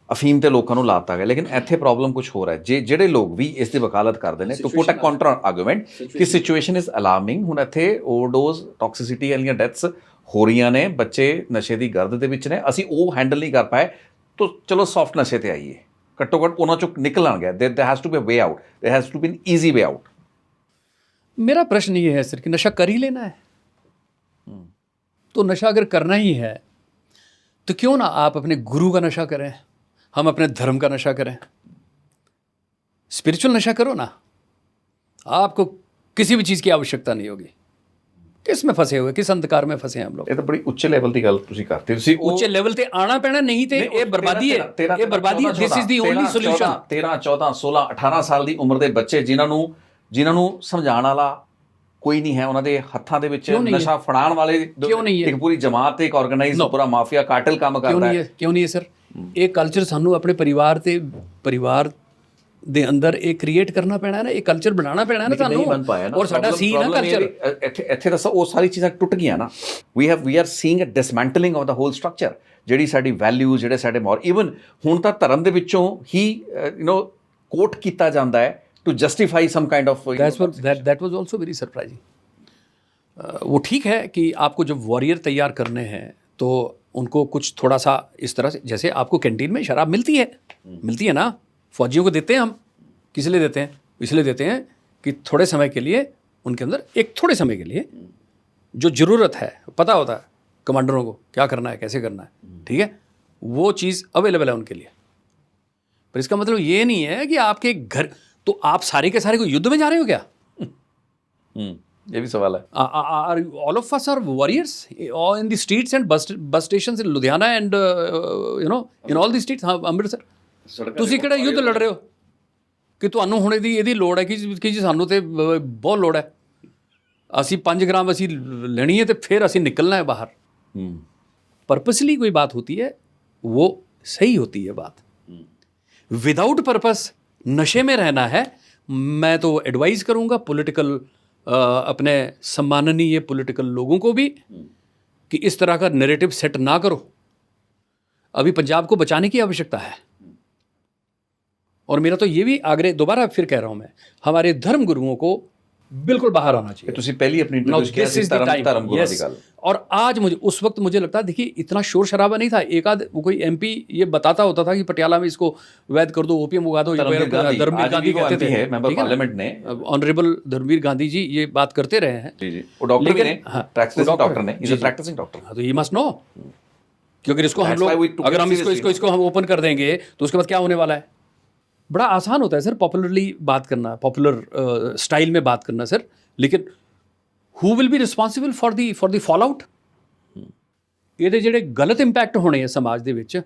ਅਫੀਮ ਤੇ ਲੋਕਾਂ ਨੂੰ ਲਾਤਾ ਗਿਆ। ਲੇਕਿਨ ਇੱਥੇ ਪ੍ਰੋਬਲਮ ਕੁਝ ਹੋਰ ਹੈ, ਜਿਹੜੇ ਲੋਕ ਵੀ ਇਸ ਦੀ ਵਕਾਲਤ ਕਰਦੇ ਨੇ, to put a counter argument ਕਿ ਸਿਚੁਏਸ਼ਨ ਇਜ਼ ਅਲਾਰਮਿੰਗ। ਹੁਣ ਇੱਥੇ ਓਵਰਡੋਜ਼, ਟੌਕਸਿਸਿਟੀ ਵਾਲੀਆਂ ਡੈਥਸ ਹੋ ਰਹੀਆਂ ਨੇ, ਬੱਚੇ ਨਸ਼ੇ ਦੀ ਗਰਦ ਦੇ ਵਿੱਚ ਨੇ, ਅਸੀਂ ਉਹ ਹੈਂਡਲ ਨਹੀਂ ਕਰ ਪਾਏ, ਤਾਂ ਚਲੋ ਸੌਫਟ ਨਸ਼ੇ ਤੇ ਆਈਏ, ਘੱਟੋ ਘੱਟ ਉਹਨਾਂ ਚੋਂ ਨਿਕਲਾਂਗੇ। There has to be a way out, there has to be an easy way out. मेरा प्रश्न ये है सर कि नशा कर ही लेना है, तो नशा अगर करना ही है तो क्यों ना आप अपने गुरु का नशा करें, हम अपने धर्म का नशा करें, स्पिरिचुअल नशा करो ना। आपको किसी भी चीज़ की आवश्यकता नहीं होगी। किस में फंसे हुए, किस अंधकार में फंसे हैं हम लोग? ਇਹ ਤਾਂ ਬੜੀ ਉੱਚੇ ਲੈਵਲ ਦੀ ਗੱਲ ਤੁਸੀਂ ਕਰਦੇ, ਤੁਸੀਂ ਉੱਚੇ ਲੈਵਲ ਤੇ ਆਣਾ ਪੈਣਾ, ਨਹੀਂ ਤੇ ਇਹ ਬਰਬਾਦੀ ਹੈ, ਇਹ ਬਰਬਾਦੀ ਹੈ। This is the only solution. 13, 14, 16, 18 ਸਾਲ ਦੀ ਉਮਰ ਦੇ ਬੱਚੇ ਜਿਨ੍ਹਾਂ ਨੂੰ ਸਮਝਾਉਣ ਵਾਲਾ ਕੋਈ ਨਹੀਂ ਹੈ, ਉਹਨਾਂ ਦੇ ਹੱਥਾਂ ਦੇ ਵਿੱਚ ਨਸ਼ਾ ਫੜਾਉਣ ਵਾਲੇ ਇੱਕ ਪੂਰੀ ਜਮਾਤ ਤੇ ਇੱਕ ਆਰਗੇਨਾਈਜ਼ਡ ਪੂਰਾ ਮਾਫੀਆ ਕਾਟਲ ਕੰਮ ਕਰਦਾ ਹੈ। ਕਿਉਂ ਨਹੀਂ ਹੈ ਸਰ? ਇਹ ਕਲਚਰ ਸਾਨੂੰ ਆਪਣੇ ਪਰਿਵਾਰ ਦੇ ਅੰਦਰ ਇਹ ਕ੍ਰੀਏਟ ਕਰਨਾ ਪੈਣਾ ਹੈ ਨਾ, ਇਹ ਕਲਚਰ ਬਣਾਉਣਾ ਪੈਣਾ ਹੈ ਨਾ ਤੁਹਾਨੂੰ। ਔਰ ਸਾਡਾ ਸੀ ਨਾ ਕਲਚਰ, ਇੱਥੇ ਤਾਂ ਉਹ ਸਾਰੀ ਚੀਜ਼ਾਂ ਟੁੱਟ ਗਈਆਂ ਨਾ। We are seeing a dismantling of the whole structure. ਜਿਹੜੀ ਸਾਡੀ ਵੈਲਿਊ, ਜਿਹੜੇ ਸਾਡੇ ਈਵਨ ਹੁਣ ਤਾਂ ਧਰਮ ਦੇ ਵਿੱਚੋਂ ਹੀ ਕੋਟ ਕੀਤਾ ਜਾਂਦਾ ਹੈ to justify some kind of that was also very surprising। वो ठीक है कि आपको जब वॉरियर तैयार करने हैं तो उनको कुछ थोड़ा सा इस तरह से, जैसे आपको कैंटीन में शराब मिलती है ना, फौजियों को देते हैं हम, किस लिए देते हैं? इसलिए देते हैं कि थोड़े समय के लिए उनके अंदर, एक थोड़े समय के लिए जो ज़रूरत है, पता होता है कमांडरों को क्या करना है, कैसे करना है, ठीक है, वो चीज़ अवेलेबल है उनके लिए। पर इसका मतलब ये नहीं है कि आपके घर, तो आप सारे के सारे को युद्ध में जा रहे हो क्या? ये भी सवाल है। All of us are warriors in the streets and bus stations in Ludhiana and in all the streets, Amritsar. ਤੁਸੀਂ ਕਿਹੜਾ ਯੁੱਧ ਲੜ ਰਹੇ ਹੋ ਕਿ ਤੁਹਾਨੂੰ ਹੁਣ ਇਹਦੀ ਲੋੜ ਹੈ ਕਿ ਜੀ ਸਾਨੂੰ ਤੇ ਬਹੁਤ ਲੋੜ ਹੈ, ਅਸੀਂ 5 ਗ੍ਰਾਮ ਅਸੀਂ ਲੈਣੀ ਹੈ ਤੇ ਫਿਰ ਅਸੀਂ ਨਿਕਲਣਾ ਹੈ ਬਾਹਰ। पर्पसली कोई बात होती है वो सही होती है बात। विदाउट पर्पस नशे में रहना है, मैं तो एडवाइस करूँगा पॉलिटिकल अपने सम्माननीय पॉलिटिकल लोगों को भी कि इस तरह का नैरेटिव सेट ना करो। अभी पंजाब को बचाने की आवश्यकता है। और मेरा तो ये भी आग्रह, दोबारा फिर कह रहा हूँ मैं, हमारे धर्म गुरुओं को बिल्कुल बाहर आना चाहिए। तुसी पहली अपनी इंट्रोड्यूस किया थी धर्म गुरुओं की गल। और आज उस वक्त मुझे लगता है, देखिए इतना शोर शराबा नहीं था। एक आध कोई MP ये बताता होता था कि पटियाला में इसको वैध कर दो, ओपीएम उगा दो। धर्मवीर गांधी कहते थे, मेंबर पार्लियामेंट ने, ऑनरेबल धर्मवीर गांधी जी ये बात करते रहे हैं। जी वो डॉक्टर भी ने, प्रैक्टिसिंग डॉक्टर ने, इज अ प्रैक्टिसिंग डॉक्टर। तो ये मस्ट नो, क्योंकि इसको हम लोग अगर हम इसको हम ओपन कर देंगे तो उसके बाद क्या होने वाला है? बड़ा आसान होता है सर पॉपुलरली बात करना, पॉपुलर स्टाइल में बात करना सर, लेकिन who will be responsible for the fall out? ਇਹਦੇ ਜਿਹੜੇ ਗਲਤ ਇੰਪੈਕਟ ਹੋਣੇ ਆ ਸਮਾਜ ਦੇ ਵਿੱਚ,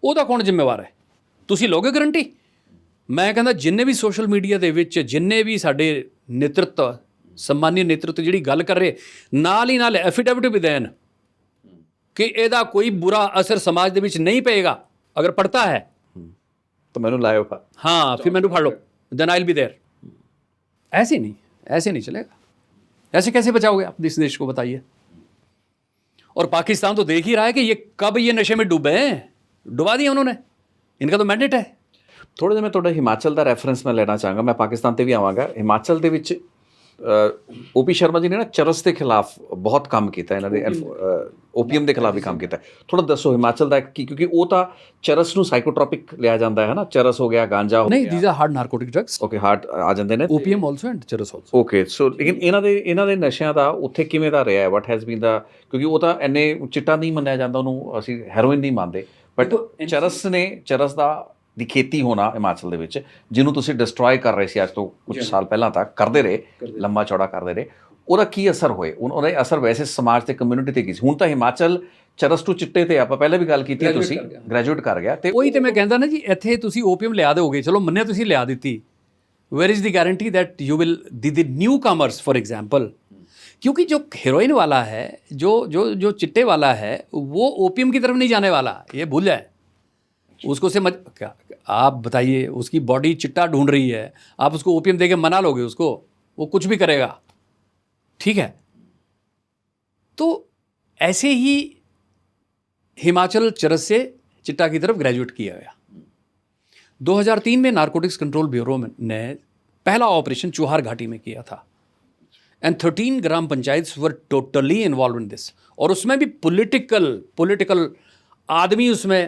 ਉਹਦਾ ਕੌਣ ਜ਼ਿੰਮੇਵਾਰ ਹੈ? ਤੁਸੀਂ ਲੋਗੇ ਗਰੰਟੀ? ਮੈਂ ਕਹਿੰਦਾ ਜਿੰਨੇ ਵੀ ਸੋਸ਼ਲ ਮੀਡੀਆ ਦੇ ਵਿੱਚ ਜਿੰਨੇ ਵੀ ਸਾਡੇ ਨੇਤਰਤਵ, ਸਨਮਾਨੀ ਨੇਤਰਤਵ ਜਿਹੜੀ ਗੱਲ ਕਰ ਰਹੇ, ਨਾਲ ਹੀ ਨਾਲ ਐਫੀਡੇਵਿਟ ਵੀ ਦੇਣ ਕਿ ਇਹਦਾ ਕੋਈ ਬੁਰਾ ਅਸਰ ਸਮਾਜ ਦੇ ਵਿੱਚ ਨਹੀਂ ਪਏਗਾ। ਅਗਰ ਪੜਤਾ ਹੈ ਤਾਂ ਮੈਨੂੰ ਲਾਇਓ। हाँ, फिर मैंने फाड़ लो, then I will be there. ऐसे नहीं चलेगा। ऐसे कैसे बचाओगे आप इस देश को, बताइए? और पाकिस्तान तो देख ही रहा है कि ये कब ये नशे में डूबे हैं, डुबा दिया उन्होंने, इनका तो मैंडेट है। ਥੋੜ੍ਹਾ ਜਿਹਾ ਮੈਂ ਤੁਹਾਡਾ ਹਿਮਾਚਲ ਦਾ ਰੈਫਰੈਂਸ ਮੈਂ ਲੈਣਾ ਚਾਹਾਂਗਾ, ਮੈਂ ਪਾਕਿਸਤਾਨ ਤੇ ਵੀ ਆਵਾਂਗਾ। ਹਿਮਾਚਲ ਦੇ ਵਿੱਚ ਓਪੀ ਸ਼ਰਮਾ ਜੀ ਨੇ ਨਾ ਚਰਸ ਦੇ ਖਿਲਾਫ ਬਹੁਤ ਕੰਮ ਕੀਤਾ, ਇਹਨਾਂ ਦੇ ਓਪੀਐਮ ਦੇ ਖਿਲਾਫ ਵੀ ਕੰਮ ਕੀਤਾ। ਥੋੜਾ ਦੱਸੋ ਹਿਮਾਚਲ ਦਾ ਕੀ, ਕਿਉਂਕਿ ਉਹ ਤਾਂ ਚਰਸ ਨੂੰ ਸਾਈਕੋਟ੍ਰੋਪਿਕ ਲਿਆ ਜਾਂਦਾ ਹੈ ਨਾ, ਚਰਸ ਹੋ ਗਿਆ, ਗਾਂਜਾ ਹੋ ਗਿਆ। नहीं, these are hard narcotic drugs, okay, heart ਆ ਜਾਂਦੇ ਨੇ। opium also and charas also। Okay, so ਲੇਕਿਨ ਇਹਨਾਂ ਦੇ ਨਸ਼ਿਆਂ ਦਾ ਉੱਥੇ ਕਿਵੇਂ ਦਾ ਰਿਹਾ, ਵਾਟ ਹੈਜ਼ ਬੀਨ ਦਾ, ਕਿਉਂਕਿ ਉਹ ਤਾਂ ਇੰਨੇ ਚਿੱਟਾ ਨਹੀਂ ਮੰਨਿਆ ਜਾਂਦਾ ਉਹਨੂੰ, ਅਸੀਂ ਹੈਰੋਇਨ ਨਹੀਂ ਮੰਨਦੇ, ਬਟ ਚਰਸ ਦੀ ਖੇਤੀ ਹੋਣਾ ਹਿਮਾਚਲ ਦੇ ਵਿੱਚ, ਜਿਹਨੂੰ ਤੁਸੀਂ ਡਿਸਟਰੋਏ ਕਰ ਰਹੇ ਸੀ ਅੱਜ ਤੋਂ ਕੁਝ ਸਾਲ ਪਹਿਲਾਂ ਤੱਕ, ਕਰਦੇ ਰਹੇ, ਲੰਬਾ ਚੌੜਾ ਕਰਦੇ ਰਹੇ, ਉਹਦਾ ਕੀ ਅਸਰ ਹੋਏ? ਉਹਦਾ ਅਸਰ ਵੈਸੇ ਸਮਾਜ ਤੇ ਕਮਿਊਨਿਟੀ ਤੇ ਕੀ ਸੀ? ਹੁਣ ਤਾਂ ਹਿਮਾਚਲ ਚਰਸ ਟੂ ਚਿੱਟੇ ਤੇ ਆਪਾਂ ਪਹਿਲਾਂ ਵੀ ਗੱਲ ਕੀਤੀ ਹੈ, ਤੁਸੀਂ ਗ੍ਰੈਜੂਏਟ ਕਰ ਗਿਆ ਤੇ ਉਹੀ ਤੇ ਮੈਂ ਕਹਿੰਦਾ ਨਾ ਜੀ, ਇੱਥੇ ਤੁਸੀਂ ਓਪੀਅਮ ਲਿਆ ਦਿਓਗੇ, ਚਲੋ ਮੰਨਿਆ ਤੁਸੀਂ ਲਿਆ ਦਿੱਤੀ, where is the guarantee that you will the new commerce for example, क्योंकि जो हेरोइन वाला है, जो चिट्टे वाला है, वो ओपीएम की तरफ नहीं जाने वाला, ये भूल जाए उसको। से क्या आप बताइए, उसकी बॉडी चिट्टा ढूंढ रही है, आप उसको ओपीएम दे के मना लोगे उसको, वो कुछ भी करेगा, ठीक है? तो ऐसे ही हिमाचल चरस से चिट्टा की तरफ ग्रेजुएट किया गया। 2003 में नारकोटिक्स कंट्रोल ब्यूरो ने पहला ऑपरेशन चुहार घाटी में किया था, and 13 gram panchayat were totally involve in this. और उसमें भी पॉलिटिकल आदमी उसमें,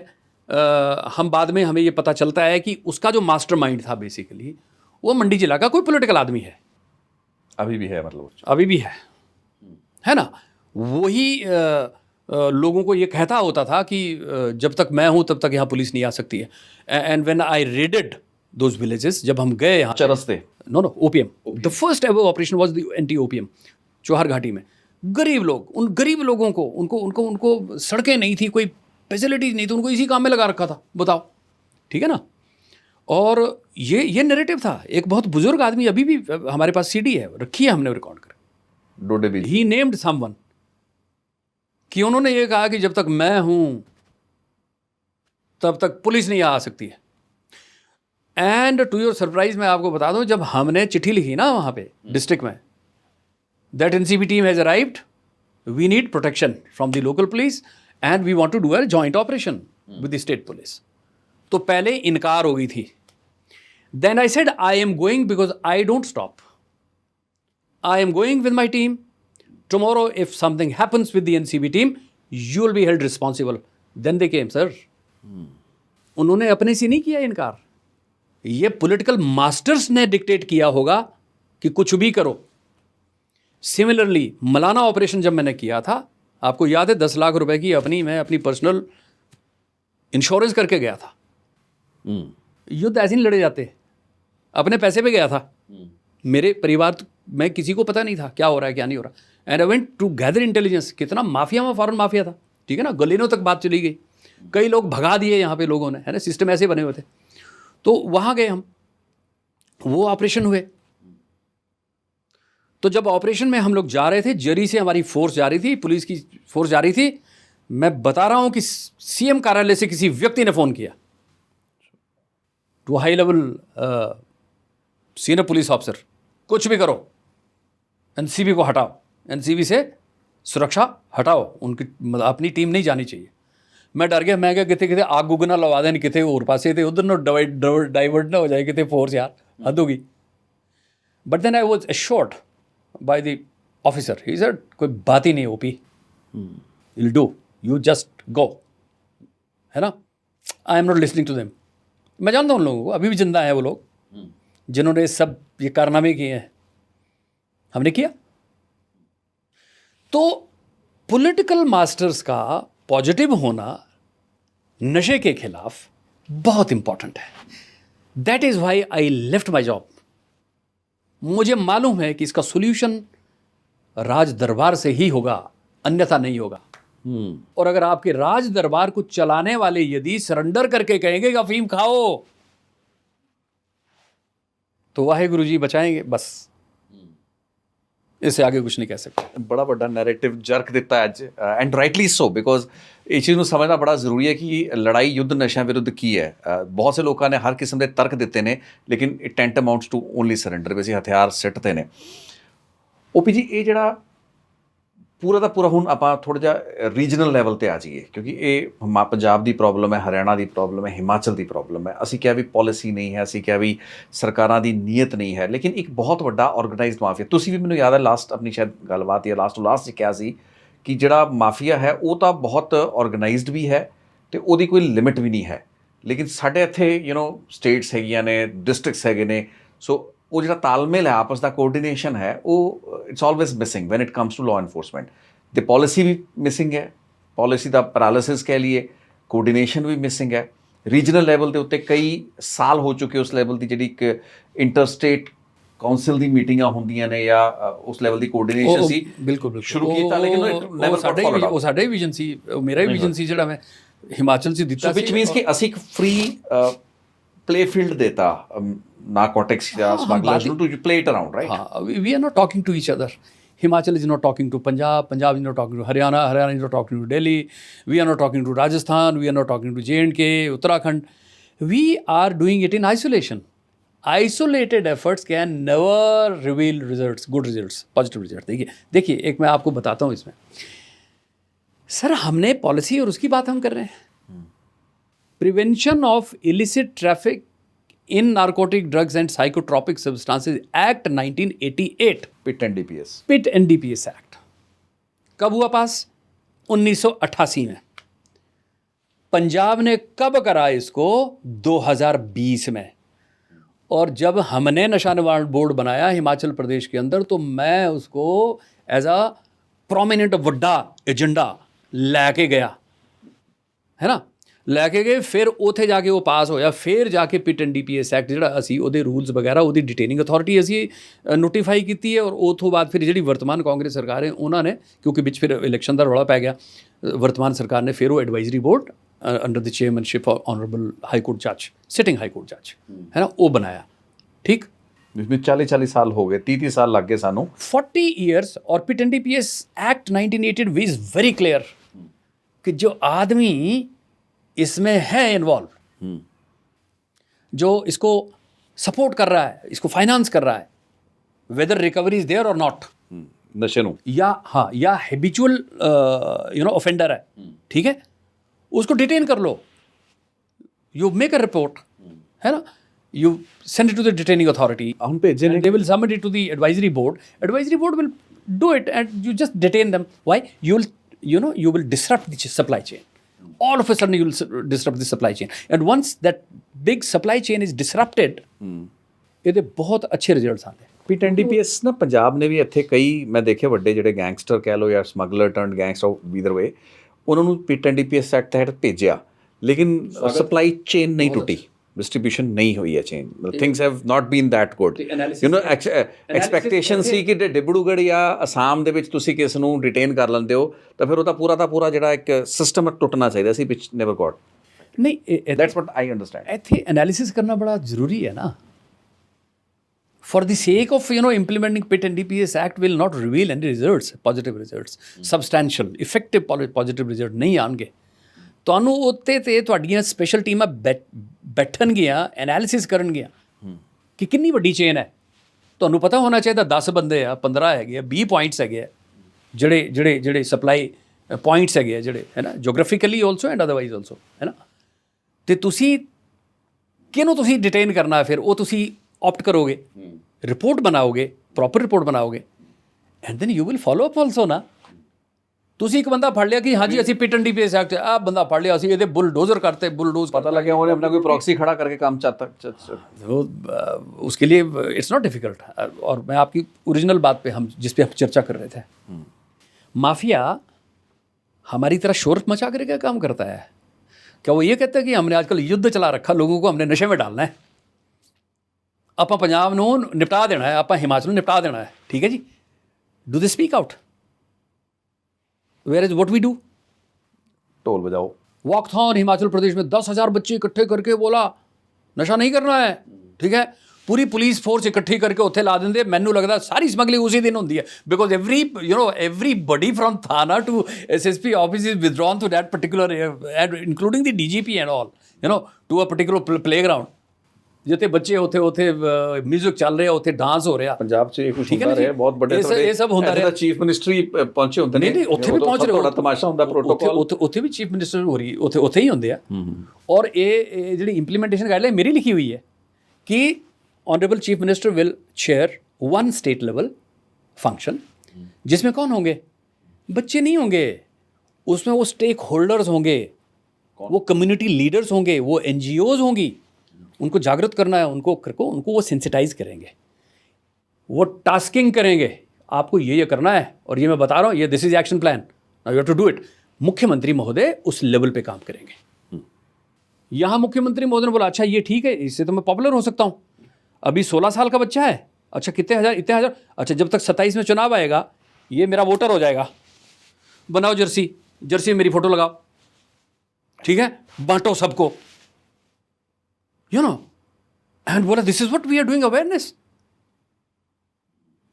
हम बाद में हमें ये पता चलता है कि उसका जो मास्टरमाइंड था बेसिकली वो मंडी जिला का कोई पॉलिटिकल आदमी है, अभी भी है, मतलब अभी भी है ना? वही लोगों को ये कहता होता था कि जब तक मैं हूँ तब तक यहाँ पुलिस नहीं आ सकती है। And when I raided those villages, जब हम गए यहाँ चरस थे, no opium, the first ever operation was the anti opium Chauhar घाटी में। गरीब लोग, उन गरीब लोगों को, उनको सड़कें नहीं थी, कोई फैसिलिटीज़ नहीं थी, उनको इसी काम में लगा रखा था, बताओ, ठीक है ना? और ये नैरेटिव था। एक बहुत बुजुर्ग आदमी, अभी भी हमारे पास सीडी है, रखी है हमने रिकॉर्ड कर, डोडे भी, ही नेम्ड समवन, कि उन्होंने ये कहा कि जब तक मैं हूं तब तक पुलिस नहीं आ सकती है। एंड टू योर सरप्राइज मैं आपको बता दूं, जब हमने चिट्ठी लिखी ना वहां पे डिस्ट्रिक्ट में, that NCB team has arrived, we need protection from the local police and we want to do a joint operation with the state police. तो पहले इनकार हो गई थी। Then I said I am going because I don't stop, I am going with my team, tomorrow if something happens with the NCB team you will be held responsible. Then they came, sir. उन्होंने अपने से नहीं किया इनकार, ये पॉलिटिकल मास्टर्स ने डिक्टेट किया होगा कि कुछ भी करो। सिमिलरली मलाना ऑपरेशन जब मैंने किया था, आपको याद है 10 लाख रुपए की मैं अपनी पर्सनल इंश्योरेंस करके गया था। युद्ध ऐसे नहीं लड़े जाते, अपने पैसे पे गया था, मेरे परिवार में किसी को पता नहीं था क्या हो रहा है क्या नहीं हो रहा। And I went to gather intelligence. कितना माफिया में फॉरेन माफिया था, ठीक है ना, गलीनों तक बात चली गई, कई लोग भगा दिए यहाँ पे लोगों ने, है ना, सिस्टम ऐसे बने हुए थे। तो वहाँ गए हम, वो ऑपरेशन हुए। तो जब ऑपरेशन में हम लोग जा रहे थे, जरी से हमारी फोर्स जा रही थी, पुलिस की फोर्स जा रही थी, मैं बता रहा हूँ कि सीएम कार्यालय से किसी व्यक्ति ने फ़ोन किया to high level senior police officer, कुछ भी करो, एनसीबी को हटाओ, एनसीबी से सुरक्षा हटाओ, उनकी अपनी टीम नहीं जानी चाहिए। मैं डर गया, मैं क्या कितने आग गुगना लगा दें, कितने और पासे थे उधर ना डाइवर्ट ना हो जाए कितने फोर्स, यार हद होगी। But then I was assured by the officer, he said कोई बात ही नहीं OP, will do, you just go, है ना। I am not listening to them. मैं जानता हूँ उन लोगों को, अभी भी जिंदा है वो लोग जिन्होंने सब ये कारनामे किए हैं, हमने किया। तो पॉलिटिकल मास्टर्स का पॉजिटिव होना नशे के खिलाफ बहुत इंपॉर्टेंट है। That is why I left my job. मुझे मालूम है कि इसका सोल्यूशन राज दरबार से ही होगा, अन्यथा नहीं होगा। और अगर आपके राज दरबार को चलाने वाले यदि सरेंडर करके कहेंगे कि अफीम खाओ, तो वाहेगुरु जी बचाएंगे, बस इससे आगे कुछ नहीं कह सकते। ਬੜਾ ਵੱਡਾ ਨੈਰੇਟਿਵ ਜਰਕ ਦਿੱਤਾ ਅੱਜ, ਐਂਡ ਰਾਈਟਲੀ ਸੋ, ਬਿਕੋਜ਼ ਇਹ ਚੀਜ਼ ਨੂੰ ਸਮਝਣਾ ਬੜਾ ਜ਼ਰੂਰੀ ਹੈ ਕਿ ਲੜਾਈ ਯੁੱਧ ਨਸ਼ਿਆਂ ਵਿਰੁੱਧ ਕੀ ਹੈ। ਬਹੁਤ ਸੇ ਲੋਕਾਂ ਨੇ ਹਰ ਕਿਸਮ ਦੇ ਤਰਕ ਦਿੱਤੇ ਨੇ, ਲੇਕਿਨ it tantamounts to only surrender, ਵੀ ਅਸੀਂ ਹਥਿਆਰ ਸਿੱਟਦੇ ਨੇ। ਓਪੀ ਜੀ, ਇਹ ਜਿਹੜਾ ਪੂਰਾ ਦਾ ਪੂਰਾ, ਹੁਣ ਆਪਾਂ ਥੋੜ੍ਹਾ ਜਿਹਾ ਰੀਜਨਲ ਲੈਵਲ 'ਤੇ ਆ ਜਾਈਏ, ਕਿਉਂਕਿ ਇਹ ਪੰਜਾਬ ਦੀ ਪ੍ਰੋਬਲਮ ਹੈ, ਹਰਿਆਣਾ ਦੀ ਪ੍ਰੋਬਲਮ ਹੈ, ਹਿਮਾਚਲ ਦੀ ਪ੍ਰੋਬਲਮ ਹੈ। ਅਸੀਂ ਕਿਹਾ ਵੀ ਪੋਲਿਸੀ ਨਹੀਂ ਹੈ, ਅਸੀਂ ਕਿਹਾ ਵੀ ਸਰਕਾਰਾਂ ਦੀ ਨੀਅਤ ਨਹੀਂ ਹੈ, ਲੇਕਿਨ ਇੱਕ ਬਹੁਤ ਵੱਡਾ ਆਰਗੇਨਾਈਜ਼ਡ ਮਾਫੀਆ। ਤੁਸੀਂ ਵੀ, ਮੈਨੂੰ ਯਾਦ ਹੈ ਲਾਸਟ ਆਪਣੀ ਸ਼ਾਇਦ ਗੱਲਬਾਤ ਜਾਂ ਲਾਸਟ 'ਚ ਕਿਹਾ ਸੀ ਕਿ ਜਿਹੜਾ ਮਾਫੀਆ ਹੈ ਉਹ ਤਾਂ ਬਹੁਤ ਆਰਗੇਨਾਈਜ਼ਡ ਵੀ ਹੈ ਅਤੇ ਉਹਦੀ ਕੋਈ ਲਿਮਿਟ ਵੀ ਨਹੀਂ ਹੈ, ਲੇਕਿਨ ਸਾਡੇ ਇੱਥੇ ਸਟੇਟਸ ਹੈਗੀਆਂ ਨੇ, ਡਿਸਟ੍ਰਿਕਟਸ ਹੈਗੇ ਨੇ, ਸੋ ਉਹ ਜਿਹੜਾ ਤਾਲਮੇਲ ਹੈ, ਆਪਸ ਦਾ ਕੋਆਰਡੀਨੇਸ਼ਨ ਹੈ, ਉਹ it's always missing when it comes to law enforcement. ਅਤੇ ਪੋਲਿਸੀ ਵੀ ਮਿਸਿੰਗ ਹੈ, ਪੋਲਿਸੀ ਦਾ ਪੈਰਾਲਿਸਿਸ ਕਹਿ ਲਈਏ, ਕੋਆਰਡੀਨੇਸ਼ਨ ਵੀ ਮਿਸਿੰਗ ਹੈ। ਰੀਜਨਲ ਲੈਵਲ ਦੇ ਉੱਤੇ ਕਈ ਸਾਲ ਹੋ ਚੁੱਕੇ ਉਸ ਲੈਵਲ ਦੀ ਜਿਹੜੀ ਇੱਕ ਇੰਟਰਸਟੇਟ ਕਾਉਂਸਲ ਦੀ ਮੀਟਿੰਗਾਂ ਹੁੰਦੀਆਂ ਨੇ ਜਾਂ ਉਸ ਲੈਵਲ ਦੀ ਕੋਆਰਡੀਨੇਸ਼ਨ ਸੀ, ਬਿਲਕੁਲ ਸ਼ੁਰੂ ਕੀਤਾ, ਲੇਕਿਨ ਉਹ ਸਾਡਾ ਹੀ ਵਿਜ਼ਨ ਸੀ, ਮੇਰਾ ਹੀ ਵਿਜ਼ਨ ਸੀ ਜਿਹੜਾ ਮੈਂ ਹਿਮਾਚਲ 'ਚ ਦਿੱਤਾ ਸੀ, ਵਿਚ ਮੀਨਸ ਕਿ ਅਸੀਂ ਇੱਕ ਫ੍ਰੀ ਪਲੇ ਫੀਲਡ ਦੇਤਾ narcotics smugglers to play it around, right? We are not talking to each other. Himachal is not talking to Punjab, Punjab is not talking to Haryana, Haryana is not talking to Delhi, we are not talking to Rajasthan, we are not talking to J&K, Uttarakhand. We are doing it in isolation. Isolated efforts can never reveal results, good results, positive results. देखिए एक मैं आपको बताता हूँ इसमें, सर हमने पॉलिसी और उसकी बात हम कर रहे हैं, prevention of illicit traffic in narcotic drugs and psychotropic substances act 1988, PIT and DPS, PIT and DPS act कब हुआ पास? 1988 में। पंजाब ने कब करा इसको? 2020 में। और जब हमने नशा निवारण बोर्ड बनाया हिमाचल प्रदेश के अंदर, तो मैं उसको एज अ प्रोमिनेंट वड्डा एजेंडा लैके गया, है ना, लैके गए। फिर ਉੱਥੇ ਜਾ ਕੇ ਉਹ ਪਾਸ ਹੋਇਆ, ਫਿਰ ਜਾ ਕੇ PIT and DPS ਐਕਟ ਜਿਹੜਾ ਅਸੀਂ ਉਹਦੇ ਰੂਲਸ ਵਗੈਰਾ, ਉਹਦੀ ਡਿਟੇਨਿੰਗ ਅਥਾਰਟੀ ਅਸੀਂ ਨੋਟੀਫਾਈ ਕੀਤੀ ਹੈ। ਔਰ ਉਹ ਤੋਂ ਬਾਅਦ ਫਿਰ ਜਿਹੜੀ ਵਰਤਮਾਨ ਕਾਂਗਰਸ ਸਰਕਾਰ ਹੈ ਉਹਨਾਂ ਨੇ, ਕਿਉਂਕਿ ਵਿੱਚ ਫਿਰ ਇਲੈਕਸ਼ਨ ਦਾ ਰੌਲਾ ਪੈ ਗਿਆ, ਵਰਤਮਾਨ ਸਰਕਾਰ ਨੇ ਫਿਰ ਉਹ advisory board under the chairmanship of honourable high court ਜੱਜ, ਸਿਟਿੰਗ ਹਾਈ ਕੋਰਟ ਜੱਜ, ਹੈ ਨਾ, ਉਹ ਬਣਾਇਆ। ਠੀਕ, जिसमें 40 साल हो गए, 30 साल लग गए सानू, 40 ईयर्स। और PIT and DPS act 1988 is very clear कि जो आदमी इसमें है इन्वॉल्व, जो इसको सपोर्ट कर रहा है, इसको फाइनेंस कर रहा है, वेदर रिकवरी इज देयर और नॉट, नशे नू, या हैबिचुअल ऑफेंडर है, ठीक है, उसको डिटेन कर लो, यू मेक अ रिपोर्ट, है ना, you send it to the detaining authority, हम भेजे and they will submit it to the advisory board will do it, and you just detain them. Why? You will disrupt the supply chain. All of a sudden you will disrupt the supply chain, and once that big supply chain is disrupted, ਇਹਦੇ ਬਹੁਤ ਅੱਛੇ ਰਿਜ਼ਲਟਸ ਆਉਂਦੇ। PIT and DPS ਨਾ ਪੰਜਾਬ ਨੇ ਵੀ ਇੱਥੇ ਕਈ ਮੈਂ ਦੇਖੇ ਵੱਡੇ ਜਿਹੜੇ ਗੈਂਗਸਟਰ ਕਹਿ ਲਓ ਜਾਂ ਸਮਗਲਰ ਟਰਨਡ ਗੈਂਗਸਟਰ, ਵੀਦਰ ਵੇ, ਉਹਨਾਂ ਨੂੰ PIT and DPS ਐਕਟ ਤਹਿਤ ਭੇਜਿਆ, ਲੇਕਿਨ ਸਪਲਾਈ ਚੇਨ ਨਹੀਂ ਟੁੱਟੀ, डिस्ट्रीब्यूशन नहीं हुई है chain, things have not been that good. Expectation ਸੀ ਕਿ ਡਿਬੜੂਗੜ੍ਹ ਜਾਂ ਅਸਾਮ ਦੇ ਵਿੱਚ ਤੁਸੀਂ ਕਿਸ ਨੂੰ ਡਿਟੇਨ ਕਰ ਲੈਂਦੇ ਹੋ ਤਾਂ ਫਿਰ ਉਹਦਾ ਪੂਰਾ ਦਾ ਪੂਰਾ ਜਿਹੜਾ ਇੱਕ ਸਿਸਟਮ ਟੁੱਟਣਾ ਚਾਹੀਦਾ ਸੀ, ਵਿਚ ਨੈਵਰ ਗॉट। ਨਹੀਂ, ਦੈਟਸ ਵਾਟ ਆਈ ਅੰਡਰਸਟੈਂਡ। ਇੱਥੇ ਐਨਾਲਿਸਿਸ ਕਰਨਾ ਬੜਾ ਜ਼ਰੂਰੀ ਹੈ ਨਾ। For the sake of implementing PIT and DPS Act will not reveal any results, positive results, substantial, effective positive result ਨਹੀਂ ਆਉਣਗੇ। ਤੁਹਾਨੂੰ ਉੱਤੇ ਤੇ ਤੁਹਾਡੀਆਂ ਸਪੈਸ਼ਲ ਟੀਮਾਂ ਬੈਠਣਗੀਆਂ, ਐਨਾਲਿਸਿਸ ਕਰਨਗੀਆਂ ਕਿ ਕਿੰਨੀ ਵੱਡੀ ਚੇਨ ਹੈ। ਤੁਹਾਨੂੰ ਪਤਾ ਹੋਣਾ ਚਾਹੀਦਾ 10 ਬੰਦੇ ਆ, 15 ਹੈਗੇ ਆ, 20 ਪੁਆਇੰਟਸ ਹੈਗੇ ਆ, ਜਿਹੜੇ ਸਪਲਾਈ ਪੁਆਇੰਟਸ ਹੈਗੇ ਆ, ਜਿਹੜੇ ਹੈ ਨਾ, ਜੋਗ੍ਰਾਫਿਕਲੀ ਆਲਸੋ ਐਂਡ ਅਦਰਵਾਈਜ਼ ਆਲਸੋ, ਹੈ ਨਾ। ਅਤੇ ਤੁਸੀਂ ਕਿਹਨੂੰ ਤੁਸੀਂ ਡਿਟੇਨ ਕਰਨਾ, ਫਿਰ ਉਹ ਤੁਸੀਂ ਆਪਟ ਕਰੋਗੇ, ਰਿਪੋਰਟ ਬਣਾਓਗੇ, ਪ੍ਰੋਪਰ ਰਿਪੋਰਟ ਬਣਾਓਗੇ, and then you will follow up also ਨਾ। ਤੁਸੀਂ ਇੱਕ ਬੰਦਾ ਫੜ ਲਿਆ ਕਿ ਹਾਂਜੀ ਅਸੀਂ PIT and DPS ਐਕਟ, ਆਹ ਬੰਦਾ ਫੜ ਲਿਆ, ਅਸੀਂ ਇਹਦੇ बुलडोजर करते, बुलडोज पता लग गया उन्होंने अपना कोई प्रॉक्सी खड़ा करके काम चाहता, वो उसके लिए इट्स नॉट डिफिकल्ट। और मैं आपकी ओरिजिनल बात पे जिस पे हम चर्चा कर रहे थे, माफिया हमारी तरह शोर मचा कर क्या काम करता है? क्या वो ये कहता है कि हमने आजकल युद्ध चला रखा, लोगों को हमने नशे में डालना है? ਆਪਾਂ ਪੰਜਾਬ ਨੂੰ ਨਿਪਟਾ ਦੇਣਾ ਹੈ, ਆਪਾਂ ਹਿਮਾਚਲ ਨੂੰ ਨਿਪਟਾ ਦੇਣਾ ਹੈ, ਠੀਕ ਹੈ ਜੀ। Do they speak out? Where is what we do? ढोल बजाओ। वॉकथॉन हिमाचल प्रदेश में 10,000 बच्चे इकट्ठे करके बोला नशा नहीं करना है, ठीक है। पूरी पुलिस फोर्स इकट्ठी करके उत्थे ला देंगे। मैनू लगता सारी स्मगलिंग उसी दिन होती है, बिकॉज एवरीबडी फ्रॉम थाना to SSP office is withdrawn to that particular, including the DGP and all, to a particular playground जिते बच्चे ਉੱਥੇ म्यूजिक ਚੱਲ ਰਿਹਾ, ਉੱਥੇ ਡਾਂਸ ਹੋ ਰਿਹਾ। ਪੰਜਾਬ 'ਚ ਇਹ ਕੁਝ ਹੁੰਦਾ ਰਿਹਾ, ਬਹੁਤ ਵੱਡੇ ਇਹ ਸਭ ਹੁੰਦਾ ਰਿਹਾ। ਚੀਫ ਮਿਨਿਸਟਰੀ ਪਹੁੰਚੇ ਹੁੰਦੇ ਨੇ, ਨਹੀਂ ਉੱਥੇ ਵੀ ਪਹੁੰਚ ਰਹੇ, ਥੋੜਾ ਤਮਾਸ਼ਾ ਹੁੰਦਾ ਪ੍ਰੋਟੋਕਾਲ, ਉੱਥੇ ਵੀ ਚੀਫ ਮਿਨਿਸਟਰ ਹੋ ਰਹੀ, ਉੱਥੇ ਹੀ ਹੁੰਦੇ ਆ। ਔਰ ਇਹ ਜਿਹੜੀ ਇੰਪਲੀਮੈਂਟੇਸ਼ਨ ਗਾਈਡਲਾइन मेरी लिखी हुई है कि honourable chief minister will chair one state level function, जिसमें कौन होंगे? बच्चे नहीं होंगे, उसमें वो स्टेक होल्डर्स होंगे, वो कम्युनिटी लीडर्स होंगे, वो NGOs होंगी। उनको जागृत करना है, उनको वो सेंसिटाइज करेंगे, वो टास्किंग करेंगे, आपको ये करना है और ये मैं बता रहा हूँ, ये this is action plan, now you have to do it. मुख्यमंत्री महोदय उस लेवल पे काम करेंगे। यहाँ मुख्यमंत्री महोदय ने बोला अच्छा ये ठीक है, इससे तो मैं पॉपुलर हो सकता हूँ। अभी 16 साल का बच्चा है, अच्छा कितने हज़ार, इतने हज़ार, अच्छा जब तक 27 में चुनाव आएगा ये मेरा वोटर हो जाएगा, बनाओ जर्सी में मेरी फ़ोटो लगाओ, ठीक है, बांटो सबको, एंड बोला this is what we are doing awareness.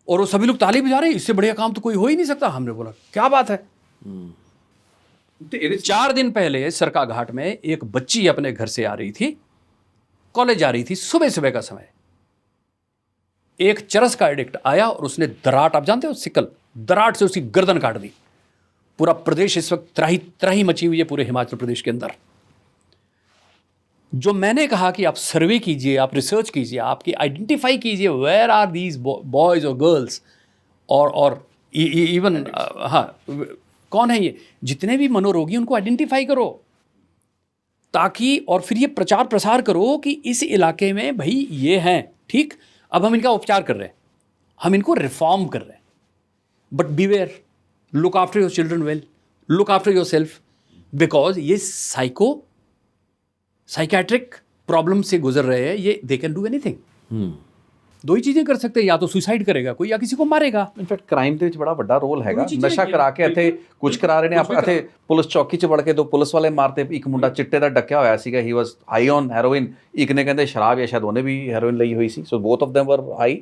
और वो सभी लोग ताली बजा रहे हैं, इससे बढ़िया काम तो कोई हो ही नहीं सकता। हमने बोला क्या बात है। 4 दिन पहले सरकाघाट में एक बच्ची अपने घर से आ रही थी, कॉलेज जा रही थी, सुबह का समय, एक चरस का एडिक्ट आया और उसने दराट, आप जानते हो सिकल, दराट से उसकी गर्दन काट दी। पूरा प्रदेश इस वक्त त्राही मची हुई है, पूरे हिमाचल प्रदेश के अंदर। जो मैंने कहा कि आप सर्वे कीजिए, आप रिसर्च कीजिए, आपकी आइडेंटिफाई कीजिए वेयर आर दीज बॉयज़ और गर्ल्स और इवन हाँ कौन है ये, जितने भी मनोरोगी उनको आइडेंटिफाई करो, ताकि और फिर ये प्रचार प्रसार करो कि इस इलाके में भाई ये हैं, ठीक, अब हम इनका उपचार कर रहे हैं, हम इनको रिफॉर्म कर रहे हैं, but beware, look after your children well, look after your self, because ये साइकेट्रिक प्रॉब्लम से गुजर रहे हैं, ये दे कैन डू एनीथिंग। दो ही चीज़ें कर सकते हैं, या तो सुसाइड करेगा कोई या किसी को मारेगा। ਇਨਫੈਕਟ ਕ੍ਰਾਈਮ ਦੇ ਵਿੱਚ ਬੜਾ ਵੱਡਾ ਰੋਲ ਹੈਗਾ। ਨਸ਼ਾ ਕਰਾ ਕੇ ਇੱਥੇ ਕੁਝ ਕਰਾ ਰਹੇ ਨੇ, ਇੱਥੇ ਪੁਲਿਸ ਚੌਕੀ 'ਚ ਵੜ ਕੇ 2 ਪੁਲਿਸ ਵਾਲੇ ਮਾਰਤੇ, ਇੱਕ ਮੁੰਡਾ ਚਿੱਟੇ ਦਾ ਡੱਕਿਆ ਹੋਇਆ ਸੀਗਾ, ਹੀ ਵਾਸ ਹਾਈ ਔਨ ਹੈਰੋਇਨ, ਇੱਕ ਨੇ ਕਹਿੰਦੇ ਸ਼ਰਾਬ ਜਾਂ ਸ਼ਾਇਦ ਉਹਨੇ ਵੀ ਹੈਰੋਇਨ ਲਈ ਹੋਈ ਸੀ, so both of them were high.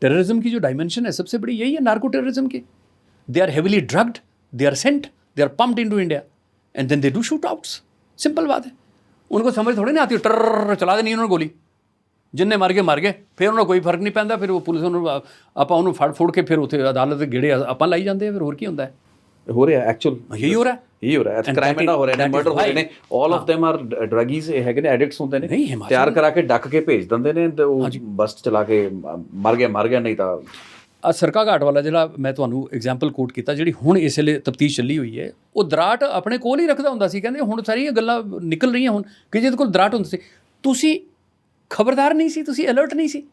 Terrorism की जो डायमेंशन है सबसे बड़ी यही है, नार्को टेररिज्म की। They are heavily drugged, they are sent, they are pumped into India and then they do shoot outs. Simple बात है, उनको समझ थोड़ी नहीं आती, टर चला देनी उन्होंने गोली, जिन्ने मार गए, फिर उन्होंने कोई फर्क नहीं पैंदा, फिर वो पुलिस उन्होंने ਆਪਾਂ ਉਹਨੂੰ ਫੜ ਕੇ ਫਿਰ ਉੱਥੇ ਅਦਾਲਤ ਦੇ ਗੇੜੇ ਆਪਾਂ ਲਾਈ ਜਾਂਦੇ ਆ, ਫਿਰ ਹੋਰ ਕੀ ਹੁੰਦਾ ਹੈ। ਹੋ ਰਿਹਾ ਐਕਚੁਅਲ ਯਹੀ ਹੋ ਰਿਹਾ ਹੈ, ਕ੍ਰਾਈਮ ਇੰਨਾ ਹੋ ਰਿਹਾ ਨੇ, ਮਰਡਰ ਹੋ ਰਹੇ ਨੇ, ਆਲ ਆਫ them ਆਰ ਡਰੱਗੀਜ਼, ਇਹ ਹੈਗੇ ਨੇ, ਐਡਿਕਟਸ ਹੁੰਦੇ ਨੇ, ਤਿਆਰ ਕਰਾ ਕੇ ਡੱਕ ਕੇ ਭੇਜ ਦਿੰਦੇ ਨੇ ਤੇ ਉਹ ਬਸ ਚਲਾ ਕੇ ਮਰ ਗਿਆ, ਨਹੀਂ ਤਾਂ ਆ ਸਰਕਾਘਾਟ ਵਾਲਾ ਜਿਹੜਾ ਮੈਂ ਤੁਹਾਨੂੰ ਐਗਜ਼ਾਮਪਲ ਕੋਟ ਕੀਤਾ, ਜਿਹੜੀ ਹੁਣ ਇਸ ਵੇਲੇ ਤਫਤੀਸ਼ ਚੱਲੀ ਹੋਈ ਹੈ, ਉਹ ਦਰਾਟ ਆਪਣੇ ਕੋਲ ਹੀ ਰੱਖਦਾ ਹੁੰਦਾ ਸੀ। ਕਹਿੰਦੇ ਹੁਣ ਸਾਰੀਆਂ ਗੱਲਾਂ ਨਿਕਲ ਰਹੀਆਂ ਹੁਣ ਕਿ ਜਿਹਦੇ ਕੋਲ ਦਰਾਟ ਹੁੰਦਾ ਸੀ, ਤੁਸੀਂ ਖਬਰਦਾਰ ਨਹੀਂ ਸੀ, ਤੁਸੀਂ ਅਲਰਟ ਨਹੀਂ ਸੀ।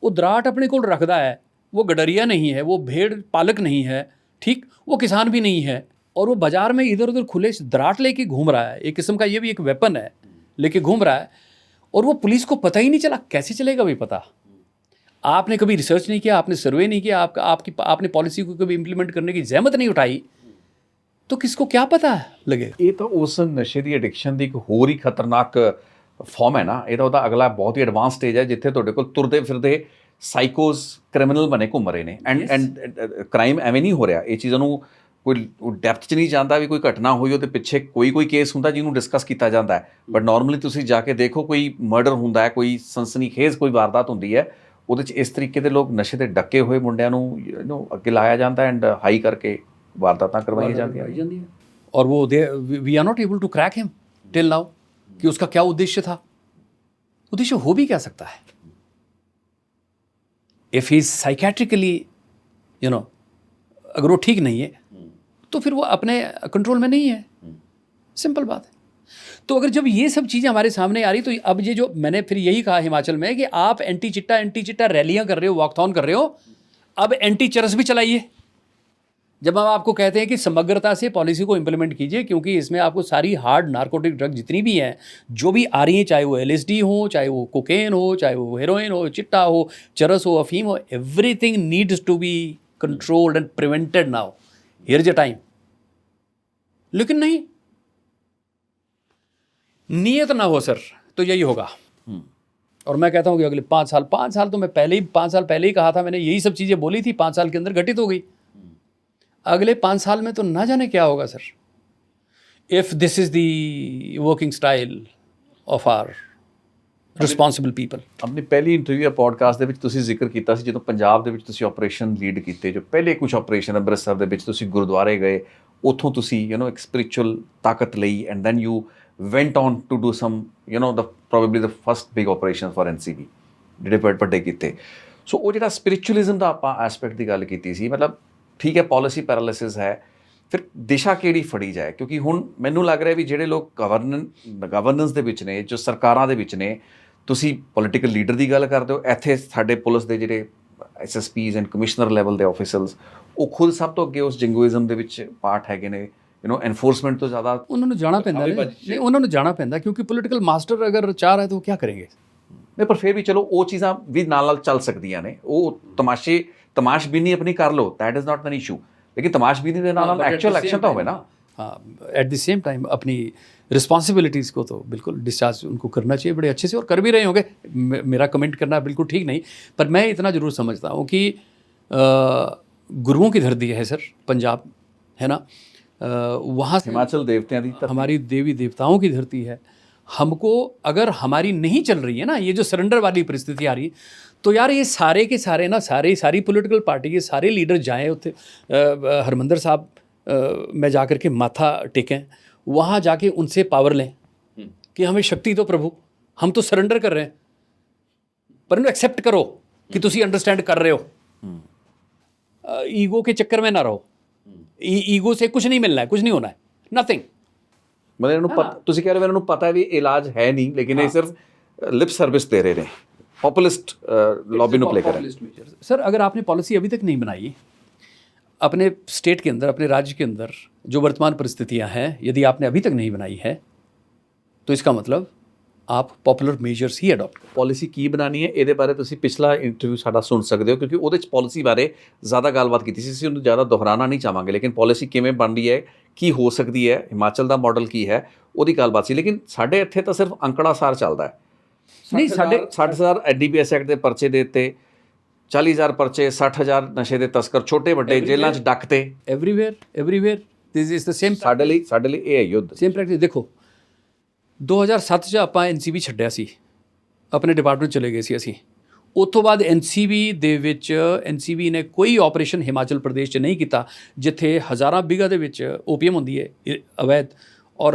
वो दराट अपने को रखता है, वो गडरिया नहीं है, वो भेड़ पालक नहीं है, ठीक, वो किसान भी नहीं है, और वो बाज़ार में इधर उधर खुले दराट लेके घूम रहा है। एक किस्म का ये भी एक वेपन है, लेके घूम रहा है, और वो पुलिस को पता ही नहीं चला। कैसे चलेगा भाई पता? आपने कभी रिसर्च नहीं किया, आपने सर्वे नहीं किया, आपने पॉलिसी को कभी इंप्लीमेंट करने की जहमत नहीं उठाई, तो किसको क्या पता लगे। ये तो उस नशे की एडिक्शन की एक होर ही खतरनाक ਫਾਰਮ ਹੈ ਨਾ, ਇਹਦਾ ਉਹਦਾ ਅਗਲਾ ਬਹੁਤ ਹੀ ਐਡਵਾਂਸ ਸਟੇਜ ਹੈ, ਜਿੱਥੇ ਤੁਹਾਡੇ ਕੋਲ ਤੁਰਦੇ ਫਿਰਦੇ ਸਾਈਕੋਜ਼ ਕ੍ਰਿਮੀਨਲ ਬਣੇ ਘੁੰਮ ਰਹੇ ਨੇ, ਐਂਡ ਕ੍ਰਾਈਮ ਐਵੇਂ ਨਹੀਂ ਹੋ ਰਿਹਾ। ਇਹ ਚੀਜ਼ਾਂ ਨੂੰ ਕੋਈ ਡੈਪਥ 'ਚ ਨਹੀਂ ਜਾਂਦਾ ਵੀ ਕੋਈ ਘਟਨਾ ਹੋਈ ਉਹਦੇ ਪਿੱਛੇ ਕੋਈ ਕੇਸ ਹੁੰਦਾ ਜਿਹਨੂੰ ਡਿਸਕਸ ਕੀਤਾ ਜਾਂਦਾ ਹੈ, ਬਟ ਨਾਰਮਲੀ ਤੁਸੀਂ ਜਾ ਕੇ ਦੇਖੋ ਕੋਈ ਮਰਡਰ ਹੁੰਦਾ ਹੈ, ਕੋਈ ਸਨਸਨੀਖੇਜ਼ ਕੋਈ ਵਾਰਦਾਤ ਹੁੰਦੀ ਹੈ, ਉਹਦੇ 'ਚ ਇਸ ਤਰੀਕੇ ਦੇ ਲੋਕ ਨਸ਼ੇ ਦੇ ਡੱਕੇ ਹੋਏ ਮੁੰਡਿਆਂ ਨੂੰ ਅੱਗੇ ਲਾਇਆ ਜਾਂਦਾ ਐਂਡ ਹਾਈ ਕਰਕੇ ਵਾਰਦਾਤਾਂ ਕਰਵਾਈਆਂ ਜਾਂਦੀਆਂ। ਔਰ वो we are not able to crack him till now कि उसका क्या उद्देश्य था। उद्देश्य हो भी क्या सकता है? इफ ही इज साइकेट्रिकली अगर वो ठीक नहीं है तो फिर वो अपने कंट्रोल में नहीं है, सिंपल बात है। तो अगर जब ये सब चीज़ें हमारे सामने आ रही, तो अब ये जो मैंने फिर यही कहा हिमाचल में कि आप एंटी चिट्टा रैलियां कर रहे हो, वॉकथॉन कर रहे हो, अब एंटी चरस भी चलाइए। जब हम आपको कहते हैं कि समग्रता से पॉलिसी को इम्प्लीमेंट कीजिए, क्योंकि इसमें आपको सारी हार्ड नार्कोटिक ड्रग जितनी भी हैं, जो भी आ रही हैं, चाहे वो LSD हो, चाहे वो कोकेन हो, चाहे वो हेरोइन हो, चिट्टा हो, चरस हो, अफीम हो, everything needs to be controlled and prevented now, here is a time. लेकिन नहीं, नियत ना हो सर तो यही होगा। और मैं कहता हूँ कि अगले 5 साल तो मैं 5 साल पहले ही कहा था, मैंने यही सब चीज़ें बोली थी, 5 साल के अंदर घटित हो गई। अगले 5 साल में तो ना जाने क्या होगा sir, if this is the working style of our responsible people. ਆਪਣੀ ਪਹਿਲੀ ਇੰਟਰਵਿਊ ਪੋਡਕਾਸਟ ਦੇ ਵਿੱਚ ਤੁਸੀਂ ਜ਼ਿਕਰ ਕੀਤਾ ਸੀ ਜਦੋਂ ਪੰਜਾਬ ਦੇ ਵਿੱਚ ਤੁਸੀਂ ਆਪਰੇਸ਼ਨ ਲੀਡ ਕੀਤੇ, ਜੋ ਪਹਿਲੇ ਕੁਝ ਆਪਰੇਸ਼ਨ ਅੰਮ੍ਰਿਤਸਰ ਦੇ ਵਿੱਚ ਤੁਸੀਂ ਗੁਰਦੁਆਰੇ ਗਏ, ਉੱਥੋਂ ਤੁਸੀਂ ਇੱਕ ਸਪਿਰਿਚੁਅਲ ਤਾਕਤ ਲਈ and then you went on to do some the probably the first big operation for NCB ਜਿਹੜੇ ਵੱਡੇ ਕੀਤੇ। ਸੋ ਉਹ ਜਿਹੜਾ ਸਪਿਰਿਚੁਅਲਿਜ਼ਮ ਦਾ ਆਪਾਂ ਐਸਪੈਕਟ ਦੀ ਗੱਲ ਕੀਤੀ ਸੀ, ਮਤਲਬ ਠੀਕ ਹੈ ਪਾਲਿਸੀ ਪੈਰਾਲਿਸਿਸ ਹੈ, ਫਿਰ ਦਿਸ਼ਾ ਕਿਹੜੀ ਫੜੀ ਜਾਏ? ਕਿਉਂਕਿ ਹੁਣ ਮੈਨੂੰ ਲੱਗ ਰਿਹਾ ਵੀ ਜਿਹੜੇ ਲੋਕ ਗਵਰਨੈਂਸ ਦੇ ਵਿੱਚ ਨੇ, ਜੋ ਸਰਕਾਰਾਂ ਦੇ ਵਿੱਚ ਨੇ, ਤੁਸੀਂ ਪੋਲੀਟੀਕਲ ਲੀਡਰ ਦੀ ਗੱਲ ਕਰਦੇ ਹੋ, ਇੱਥੇ ਸਾਡੇ ਪੁਲਿਸ ਦੇ ਜਿਹੜੇ SSPs ਐਂਡ ਕਮਿਸ਼ਨਰ ਲੈਵਲ ਦੇ ਆਫਿਸਰਸ, ਉਹ ਖੁਦ ਸਭ ਤੋਂ ਅੱਗੇ ਉਸ ਜਿੰਗੋਇਜ਼ਮ ਦੇ ਵਿੱਚ ਪਾਰਟ ਹੈਗੇ ਨੇ, एनफोर्समेंट तो ज़्यादा ਉਹਨਾਂ ਨੂੰ ਜਾਣਾ ਪੈਂਦਾ ਹੈ। ਨਹੀਂ, ਉਹਨਾਂ ਨੂੰ ਜਾਣਾ ਪੈਂਦਾ ਕਿਉਂਕਿ ਪੋਲੀਟੀਕਲ ਮਾਸਟਰ ਅਗਰ ਚਾਹ ਰਿਹਾ ਤਾਂ ਉਹ ਕੀ ਕਰਨਗੇ? ਨਹੀਂ, ਪਰ ਫਿਰ ਵੀ ਚਲੋ ਉਹ ਚੀਜ਼ਾਂ ਵੀ ਨਾਲ ਚੱਲ ਸਕਦੀਆਂ ਨੇ। ਉਹ ਤਮਾਸ਼ਬੀਨੀ ਆਪਣੀ ਕਰ ਲਓ, that is not N issue, ਲੇਕਿਨ ਤਮਾਸ਼ਬੀਨੀ ਦੇ ਨਾਲ ਐਕਚੁਅਲ ਐਕਸ਼ਨ ਤਾਂ ਹੋਵੇ ਨਾ। हाँ, एट द सेम टाइम अपनी रिस्पॉन्सिबिलिटीज़ को तो बिल्कुल डिस्चार्ज उनको करना चाहिए बड़े अच्छे से, और कर भी रहे होंगे। मेरा कमेंट करना बिल्कुल ठीक नहीं, पर मैं इतना ज़रूर समझता हूँ कि गुरुओं की धरती है सर पंजाब, है ना, वहाँ हिमाचल देवताओं की, हमारी देवी देवताओं की धरती है। हमको अगर हमारी नहीं चल रही है ना, ये जो सरेंडर वाली परिस्थिति आ रही है, तो यार ये सारे के सारे ना, सारी पॉलिटिकल पार्टी के सारे लीडर जाएँ उत्थे, हरमंदर साहब में जा कर के माथा टेकें, वहाँ जाके उनसे पावर लें कि हमें शक्ति दो प्रभु, हम तो सरेंडर कर रहे हैं, पर इन्हें एक्सेप्ट करो कि तुसी अंडरस्टैंड कर रहे हो। ईगो के चक्कर में ना रहो, ईगो से कुछ नहीं मिलना है, कुछ नहीं होना है, नथिंग। मतलब इन्होंने तुसी कह रहे हो इन्होंने पता है भी इलाज है नहीं, लेकिन ये सिर्फ लिप सर्विस दे रहे हैं, पॉपुलिस्ट लॉबी ਨੂੰ प्ले कर रहे हैं। सर अगर आपने पॉलिसी अभी तक नहीं बनाई अपने स्टेट के अंदर, अपने राज्य के अंदर जो वर्तमान परिस्थितियां हैं, यदि आपने अभी तक नहीं बनाई है तो इसका मतलब आप पॉपुलर मेजर्स ही अडॉप्ट करो। पॉलिसी की बनानी है ਇਹਦੇ ਬਾਰੇ ਤੁਸੀਂ ਪਿਛਲਾ ਇੰਟਰਵਿਊ ਸਾਡਾ ਸੁਣ ਸਕਦੇ ਹੋ, ਕਿਉਂਕਿ ਉਹਦੇ ਚ ਪਾਲਿਸੀ ਬਾਰੇ ਜ਼ਿਆਦਾ ਗੱਲਬਾਤ ਕੀਤੀ ਸੀ। ਅਸੀਂ ਉਹਨੂੰ ਜ਼ਿਆਦਾ ਦੁਹਰਾਉਣਾ ਨਹੀਂ ਚਾਹਾਂਗੇ, ਲੇਕਿਨ ਪਾਲਿਸੀ ਕਿਵੇਂ ਬਣਦੀ ਹੈ, ਕੀ ਹੋ ਸਕਦੀ ਹੈ, ਹਿਮਾਚਲ ਦਾ ਮਾਡਲ ਕੀ ਹੈ, ਉਹਦੀ ਗੱਲਬਾਤ ਸੀ। ਲੇਕਿਨ ਸਾਡੇ ਇੱਥੇ ਤਾਂ ਸਿਰਫ ਅੰਕੜਾਸਾਰ ਚੱਲਦਾ ਹੈ। ਨਹੀਂ, ਸਾਡੇ 60,000 NDPS ਐਕਟ ਦੇ ਪਰਚੇ ਦੇ ਦਿੱਤੇ, 40,000 ਪਰਚੇ, 60,000 ਨਸ਼ੇ ਦੇ ਤਸਕਰ ਛੋਟੇ ਵੱਡੇ ਜੇਲ੍ਹਾਂ 'ਚ ਡੱਕਤੇ। Everywhere this is the same. ਸਾਡੇ ਲਈ ਇਹ ਹੈ ਯੁੱਧ। Same practice. ਦੇਖੋ 2007 'ਚ ਆਪਾਂ NCB ਛੱਡਿਆ ਸੀ, ਆਪਣੇ ਡਿਪਾਰਟਮੈਂਟ ਚਲੇ ਗਏ ਸੀ ਅਸੀਂ। ਉਸ ਤੋਂ ਬਾਅਦ NCB ਦੇ ਵਿੱਚ NCB ਨੇ ਕੋਈ ਆਪਰੇਸ਼ਨ ਹਿਮਾਚਲ ਪ੍ਰਦੇਸ਼ 'ਚ ਨਹੀਂ ਕੀਤਾ, ਜਿੱਥੇ ਹਜ਼ਾਰਾਂ ਬਿਗਾ ਦੇ ਵਿੱਚ ਓਪੀਐਮ ਹੁੰਦੀ ਹੈ अवैध, और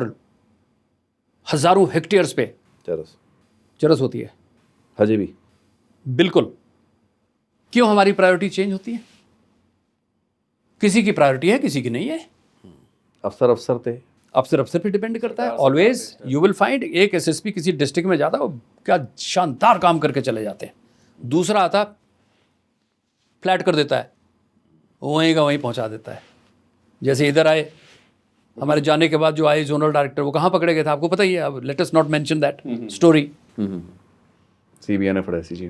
हज़ारों हेक्टेयर्स पे चरस होती है हजे भी। बिल्कुल। क्यों हमारी प्रायोरिटी चेंज होती है? किसी की प्रायोरिटी है, किसी की नहीं है। अफसर पे डिपेंड करता है। ऑलवेज यू विल फाइंड एक SSP किसी डिस्ट्रिक्ट में जाता है, वो क्या शानदार काम करके चले जाते हैं, दूसरा आता फ्लैट कर देता है, वहीं का वहीं पहुंचा देता है। जैसे इधर आए, हमारे जाने के बाद जो आए जोनल डायरेक्टर, वो कहाँ पकड़े गए थे आपको पता ही है। अब let us not mention that story. CBI ਨੇ ਫੜਿਆ ਸੀ ਜੀ।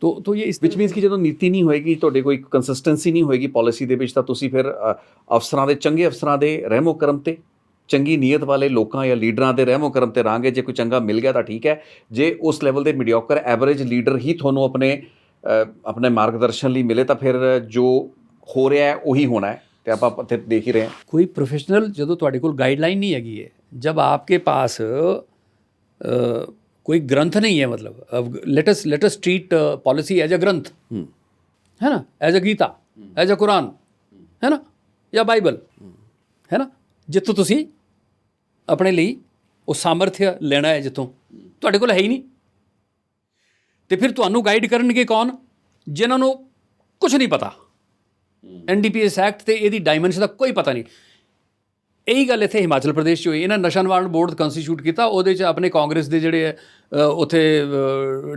तो ये इस ਵਿਚ ਮੀਨਸ ਕਿ ਜਦੋਂ ਨੀਤੀ ਨਹੀਂ ਹੋਏਗੀ, ਤੁਹਾਡੇ ਕੋਈ ਕੰਸਿਸਟੈਂਸੀ ਨਹੀਂ ਹੋਏਗੀ ਪਾਲਿਸੀ ਦੇ ਵਿੱਚ, ਤਾਂ ਤੁਸੀਂ ਫਿਰ ਅਫਸਰਾਂ ਦੇ, ਚੰਗੇ ਅਫਸਰਾਂ ਦੇ ਰਹਿਮੋ ਕਰਮ ਤੇ, ਚੰਗੀ ਨੀਅਤ ਵਾਲੇ ਲੋਕਾਂ ਜਾਂ ਲੀਡਰਾਂ ਦੇ ਰਹਿਮੋ ਕਰਮ ਤੇ ਰਹਾਂਗੇ। ਜੇ ਕੋਈ ਚੰਗਾ ਮਿਲ ਗਿਆ ਤਾਂ ਠੀਕ ਹੈ, ਜੇ ਉਸ ਲੈਵਲ ਦੇ ਮੀਡੀਓਕਰ ਐਵਰੇਜ ਲੀਡਰ ਹੀ ਤੁਹਾਨੂੰ ਆਪਣੇ ਮਾਰਗਦਰਸ਼ਨ ਲਈ ਮਿਲੇ, ਤਾਂ ਫਿਰ ਜੋ ਹੋ ਰਿਹਾ ਹੈ ਉਹੀ ਹੋਣਾ ਹੈ, ਤੇ ਆਪਾਂ ਇੱਥੇ ਦੇਖ ਹੀ ਰਹੇ ਹਾਂ। ਕੋਈ ਪ੍ਰੋਫੈਸ਼ਨਲ ਜਦੋਂ ਤੁਹਾਡੇ ਕੋਲ गाइडलाइन नहीं हैगी है, जब आपके पास कोई ग्रंथ नहीं है, मतलब let us treat policy as a granth, है ना, as a Gita, as a Quran, है ना, या बाइबल, है ना, जितों तुसी अपने लिए वो सामर्थ्य लेना है, जितों ਤੁਹਾਡੇ ਕੋਲ है ही नहीं। तो फिर ਤੁਹਾਨੂੰ गाइड करनगे कौन? जिन्हां नूं कुछ नहीं पता। NDPS एक्ट ਤੇ ਇਹਦੀ ਡਾਇਮੈਂਸ਼ਨ ਦਾ ਕੋਈ ਪਤਾ ਨਹੀਂ। ਇਹੀ ਗੱਲ ਇੱਥੇ ਹਿਮਾਚਲ ਪ੍ਰਦੇਸ਼ 'ਚ ਹੋਈ। ਇਹਨਾਂ ਨਸ਼ਾ ਨਿਵਾਰਣ ਬੋਰਡ ਕੰਸਟੀਟਿਊਟ ਕੀਤਾ, ਉਹਦੇ 'ਚ ਆਪਣੇ ਕਾਂਗਰਸ ਦੇ ਜਿਹੜੇ ਉੱਥੇ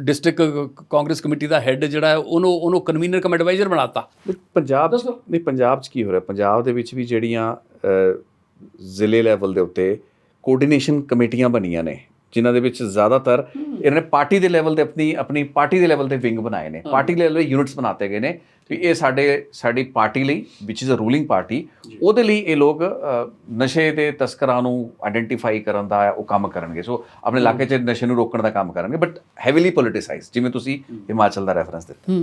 ਡਿਸਟ੍ਰਿਕਟ ਕਾਂਗਰਸ ਕਮੇਟੀ ਦਾ ਹੈੱਡ ਜਿਹੜਾ ਹੈ ਉਹਨੂੰ ਕਨਵੀਨਰ ਕਮ ਐਡਵਾਈਜ਼ਰ ਬਣਾਤਾ। ਪੰਜਾਬ 'ਚ ਕੀ ਹੋ ਰਿਹਾ? ਪੰਜਾਬ ਦੇ ਵਿੱਚ ਵੀ ਜਿਹੜੀਆਂ ਜ਼ਿਲ੍ਹੇ ਲੈਵਲ ਦੇ ਉੱਤੇ ਕੋਆਰਡੀਨੇਸ਼ਨ ਕਮੇਟੀਆਂ ਬਣੀਆਂ ਨੇ, ਜਿਨ੍ਹਾਂ ਦੇ ਵਿੱਚ ਜ਼ਿਆਦਾਤਰ ਇਹਨਾਂ ਨੇ ਪਾਰਟੀ ਦੇ ਲੈਵਲ ਤੇ ਆਪਣੀ ਪਾਰਟੀ ਦੇ ਲੈਵਲ ਤੇ ਵਿੰਗ ਬਣਾਏ ਨੇ, ਪਾਰਟੀ ਲੈਵਲ ਦੇ ਯੂਨਿਟਸ ਬਣਾਤੇ ਗਏ ਨੇ ਵੀ ਇਹ ਸਾਡੀ ਪਾਰਟੀ ਲਈ, ਵਿਚ ਇਜ਼ ਅ ਰੂਲਿੰਗ ਪਾਰਟੀ, ਉਹਦੇ ਲਈ ਇਹ ਲੋਕ ਨਸ਼ੇ ਦੇ ਤਸਕਰਾਂ ਨੂੰ ਆਇਡੈਂਟੀਫਾਈ ਕਰਨ ਦਾ ਉਹ ਕੰਮ ਕਰਨਗੇ। ਸੋ ਆਪਣੇ ਇਲਾਕੇ 'ਚ ਨਸ਼ੇ ਨੂੰ ਰੋਕਣ ਦਾ ਕੰਮ ਕਰਨਗੇ, ਬਟ ਹੈਵੀਲੀ ਪੋਲੀਟੀਸਾਈਜ਼, ਜਿਵੇਂ ਤੁਸੀਂ ਹਿਮਾਚਲ ਦਾ ਰੈਫਰੈਂਸ ਦਿੱਤਾ।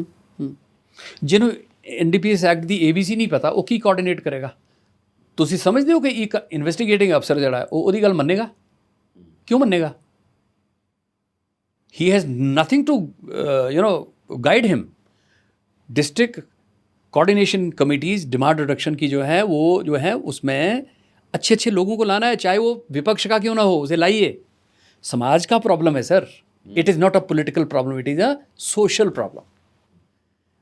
ਜਿਹਨੂੰ NDPS ਐਕਟ ਦੀ ABC ਨਹੀਂ ਪਤਾ, ਉਹ ਕੀ ਕੋਆਰਡੀਨੇਟ ਕਰੇਗਾ? ਤੁਸੀਂ ਸਮਝਦੇ ਹੋ ਕਿ ਇੱਕ ਇਨਵੈਸਟੀਗੇਟਿੰਗ ਅਫਸਰ ਜਿਹੜਾ ਉਹਦੀ ਗੱਲ ਮੰਨੇਗਾ? ਕਿਉਂ ਮੰਨੇਗਾ? He has nothing to guide him. District coordination committees demand reduction की जो है उसमें अच्छे अच्छे लोगों को लाना है, चाहे वो विपक्ष का क्यों ना हो, उसे लाइए। समाज का प्रॉब्लम है sir, it is not a political problem, it is a social problem,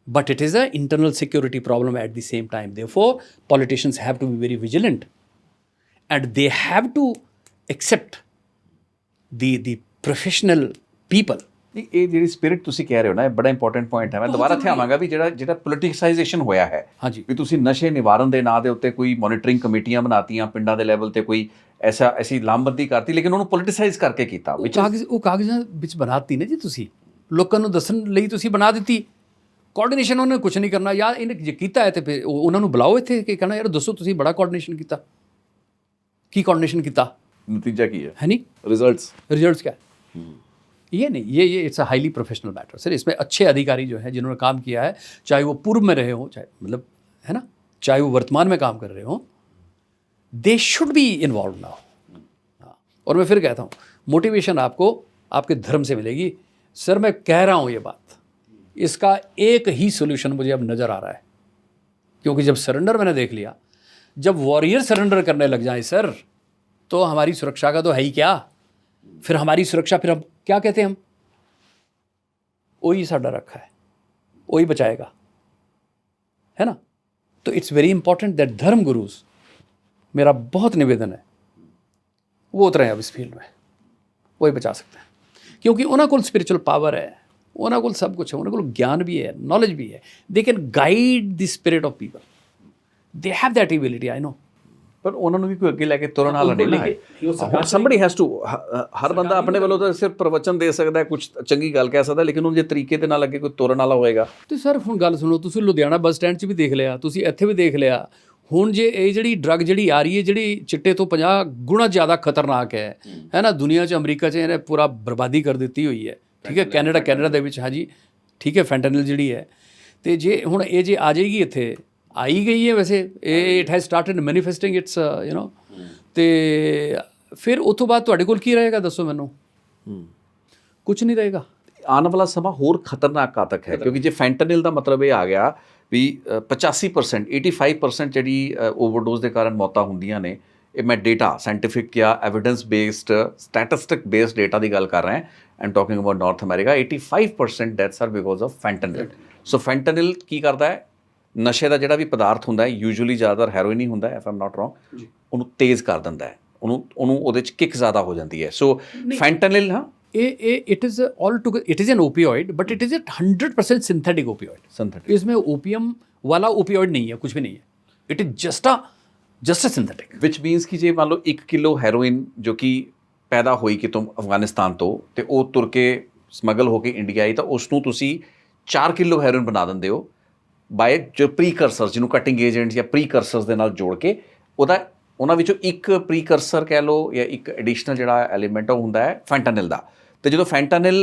but it is an internal security problem at the same time. Therefore politicians have to be very vigilant, and they have to accept the professional people. ਇਹ ਜਿਹੜੀ ਸਪਿਰਿਟ ਤੁਸੀਂ ਕਹਿ ਰਹੇ ਹੋ ਨਾ, ਇਹ ਬੜਾ ਇੰਪੋਰਟੈਂਟ ਪੁਆਇੰਟ ਹੈ। ਮੈਂ ਦੁਬਾਰਾ ਇੱਥੇ ਆਵਾਂਗਾ ਵੀ ਜਿਹੜਾ ਪੋਲੀਟਿਸਾਈਜੇਸ਼ਨ ਹੋਇਆ ਹੈ, ਹਾਂਜੀ, ਵੀ ਤੁਸੀਂ ਨਸ਼ੇ ਨਿਵਾਰਨ ਦੇ ਨਾਂ ਦੇ ਉੱਤੇ ਕੋਈ ਮੋਨੀਟਰਿੰਗ ਕਮੇਟੀਆਂ ਬਣਾਤੀਆਂ ਪਿੰਡਾਂ ਦੇ ਲੈਵਲ ਤੇ, ਕੋਈ ਐਸੀ ਲਾਮਬੰਦੀ ਕਰਤੀ, ਲੇਕਿਨ ਉਹਨੂੰ ਪੋਲੀਟਿਸਾਈਜ਼ ਕਰਕੇ ਕੀਤਾ। ਉਹ ਕਾਗਜ਼ਾਂ ਵਿੱਚ ਬਣਾਤੀ ਨਾ ਜੀ, ਤੁਸੀਂ ਲੋਕਾਂ ਨੂੰ ਦੱਸਣ ਲਈ ਤੁਸੀਂ ਬਣਾ ਦਿੱਤੀ। ਕੋਆਰਡੀਨੇਸ਼ਨ ਉਹਨੇ ਕੁਝ ਨਹੀਂ ਕਰਨਾ। ਯਾਰ ਇਹਨੇ ਜੇ ਕੀਤਾ ਹੈ ਤੇ ਫਿਰ ਉਹਨਾਂ ਨੂੰ ਬੁਲਾਓ ਇੱਥੇ ਕਿ ਕਹਿਣਾ ਯਾਰ ਦੱਸੋ ਤੁਸੀਂ ਬੜਾ ਕੋਆਰਡੀਨੇਸ਼ਨ ਕੀਤਾ, ਕੀ ਕੋਆर्डिनेशन ਕੀਤਾ, नतीजा की है नहीं, रिजल्ट्स क्या है? ये नहीं, ये it's a highly professional matter sir. इसमें अच्छे अधिकारी जो हैं जिन्होंने काम किया है, चाहे वो पूर्व में रहे हों, चाहे मतलब है ना, चाहे वो वर्तमान में काम कर रहे हों, they should be involve now. हाँ, और मैं फिर कहता हूँ मोटिवेशन आपको आपके धर्म से मिलेगी। सर मैं कह रहा हूँ ये बात, इसका एक ही सोल्यूशन मुझे अब नज़र आ रहा है, क्योंकि जब सरेंडर मैंने देख लिया, जब वॉरियर सरेंडर करने लग जाए सर, तो हमारी सुरक्षा का तो है ही क्या। फिर हमारी सुरक्षा, फिर हम क्या कहते हैं, हम वही साडा रखा है, वही बचाएगा, है ना। तो इट्स वेरी इंपॉर्टेंट दैट धर्म गुरुज, मेरा बहुत निवेदन है वो उतरे अब इस फील्ड में, वही बचा सकते हैं, क्योंकि उन्होंने कोल स्पिरिचुअल पावर है, उन्होंने कोल सब कुछ है, उन्होंने कोल ज्ञान भी है, नॉलेज भी है, they can guide the spirit of people, they have that ability, I know. ਪਰ ਉਹਨਾਂ ਨੂੰ ਵੀ ਕੋਈ ਅੱਗੇ ਲੈ ਕੇ ਤੁਰਨ ਵਾਲਾ ਨਹੀਂ ਨਾ। ਸਮਬਡੀ ਹੈਜ਼ ਟੂ, ਹਰ ਬੰਦਾ ਆਪਣੇ ਵੱਲੋਂ ਤਾਂ ਸਿਰਫ ਪ੍ਰਵਚਨ ਦੇ ਸਕਦਾ, ਕੁਝ ਚੰਗੀ ਗੱਲ ਕਹਿ ਸਕਦਾ, ਲੇਕਿਨ ਉਹ ਜੇ ਤਰੀਕੇ ਦੇ ਨਾਲ ਅੱਗੇ ਕੋਈ ਤੁਰਨ ਵਾਲਾ ਹੋਏਗਾ। ਤੇ ਸਰ ਹੁਣ ਗੱਲ ਸੁਣੋ, ਤੁਸੀਂ ਲੁਧਿਆਣਾ ਬੱਸ ਸਟੈਂਡ 'ਚ ਵੀ ਦੇਖ ਲਿਆ, ਤੁਸੀਂ ਇੱਥੇ ਵੀ ਦੇਖ ਲਿਆ। ਹੁਣ ਜੇ ਇਹ ਜਿਹੜੀ ਡਰੱਗ ਜਿਹੜੀ ਆ ਰਹੀ ਹੈ, ਜਿਹੜੀ ਚਿੱਟੇ ਤੋਂ 50 ਗੁਣਾ ਜ਼ਿਆਦਾ ਖਤਰਨਾਕ ਹੈ ਨਾ, ਦੁਨੀਆ 'ਚ ਅਮਰੀਕਾ 'ਚ ਇਹਨੇ ਪੂਰਾ ਬਰਬਾਦੀ ਕਰ ਦਿੱਤੀ ਹੋਈ ਹੈ, ਠੀਕ ਹੈ। ਕੈਨੇਡਾ ਦੇ ਵਿੱਚ, ਹਾਂਜੀ ਠੀਕ ਹੈ, ਫੈਂਟਨਲ ਜਿਹੜੀ ਹੈ। ਤੇ ਜੇ ਹੁਣ ਇਹ ਜੇ ਆ ਜਾਏਗੀ ਇੱਥੇ, आई गई है वैसे, इट हैज़ स्टार्टेड मैनीफेस्टिंग इट्स ਤੇ ਫਿਰ ਉਸ ਤੋਂ ਬਾਅਦ ਤੁਹਾਡੇ ਕੋਲ ਕੀ ਰਹੇਗਾ ਦੱਸੋ ਮੈਨੂੰ? ਕੁਝ ਨਹੀਂ ਰਹੇਗਾ। ਆਉਣ ਵਾਲਾ ਸਮਾਂ ਹੋਰ ਖਤਰਨਾਕ ਘਾਤਕ ਹੈ, ਕਿਉਂਕਿ ਜੇ ਫੈਂਟਨਿਲ ਦਾ ਮਤਲਬ ਇਹ ਆ ਗਿਆ ਵੀ 85% 85% ਜਿਹੜੀ ਓਵਰਡੋਜ਼ ਦੇ ਕਾਰਨ ਮੌਤਾਂ ਹੁੰਦੀਆਂ ਨੇ, ਇਹ ਮੈਂ ਡੇਟਾ, ਸਾਇੰਟੀਫਿਕ ਜਾਂ evidence based, statistic based data ਦੀ ਗੱਲ ਕਰ ਰਿਹਾ। I am talking about North America. 85% deaths are because of fentanyl. So fentanyl ਕੀ ਕਰਦਾ ਹੈ? ਨਸ਼ੇ ਦਾ ਜਿਹੜਾ ਵੀ ਪਦਾਰਥ ਹੁੰਦਾ ਹੈ, ਯੂਜੂਅਲੀ ਜ਼ਿਆਦਾਤਰ ਹੈਰੋਇਨ ਹੀ ਹੁੰਦਾ ਹੈ, if I am not wrong, ਉਹਨੂੰ ਤੇਜ਼ ਕਰ ਦਿੰਦਾ ਹੈ, ਉਹਨੂੰ ਉਹਦੇ 'ਚ ਕਿੱਕ ਜ਼ਿਆਦਾ ਹੋ ਜਾਂਦੀ ਹੈ। ਸੋ ਫੈਂਟਨਿਲ, ਹਾਂ, it is all together, it is an opioid, but it is a 100% synthetic opioid. इसमें ओपियम वाला ओपियोइड नहीं है, कुछ भी नहीं है, it is just a synthetic. Which means ਕਿ ਜੇ ਮੰਨ ਲਓ 1 ਕਿਲੋ ਹੈਰੋਇਨ ਜੋ ਕਿ ਪੈਦਾ ਹੋਈ ਕਿਤੋਂ ਅਫਗਾਨਿਸਤਾਨ ਤੋਂ, ਤੇ ਉਹ ਤੁਰ ਕੇ ਸਮਗਲ ਹੋ ਕੇ ਇੰਡੀਆ ਆਈ, ਤਾਂ ਉਸ ਨੂੰ ਤੁਸੀਂ 4 ਕਿਲੋ ਹੈਰੋਇਨ ਬਣਾ ਦਿੰਦੇ ਹੋ ਬਾਏ ਜੋ ਪ੍ਰੀਕਰਸਰ, ਜਿਹਨੂੰ ਕਟਿੰਗ ਏਜੰਟਸ ਜਾਂ ਪ੍ਰੀਕਰਸਰਸ ਦੇ ਨਾਲ ਜੋੜ ਕੇ। ਉਹਨਾਂ ਵਿੱਚੋਂ ਇੱਕ ਪ੍ਰੀਕਰਸਰ ਕਹਿ ਲਓ ਜਾਂ ਇੱਕ ਐਡੀਸ਼ਨਲ ਜਿਹੜਾ ਐਲੀਮੈਂਟ ਉਹ ਹੁੰਦਾ ਹੈ ਫੈਂਟਨਿਲ ਦਾ। ਤੇ ਜਦੋਂ ਫੈਂਟਨਿਲ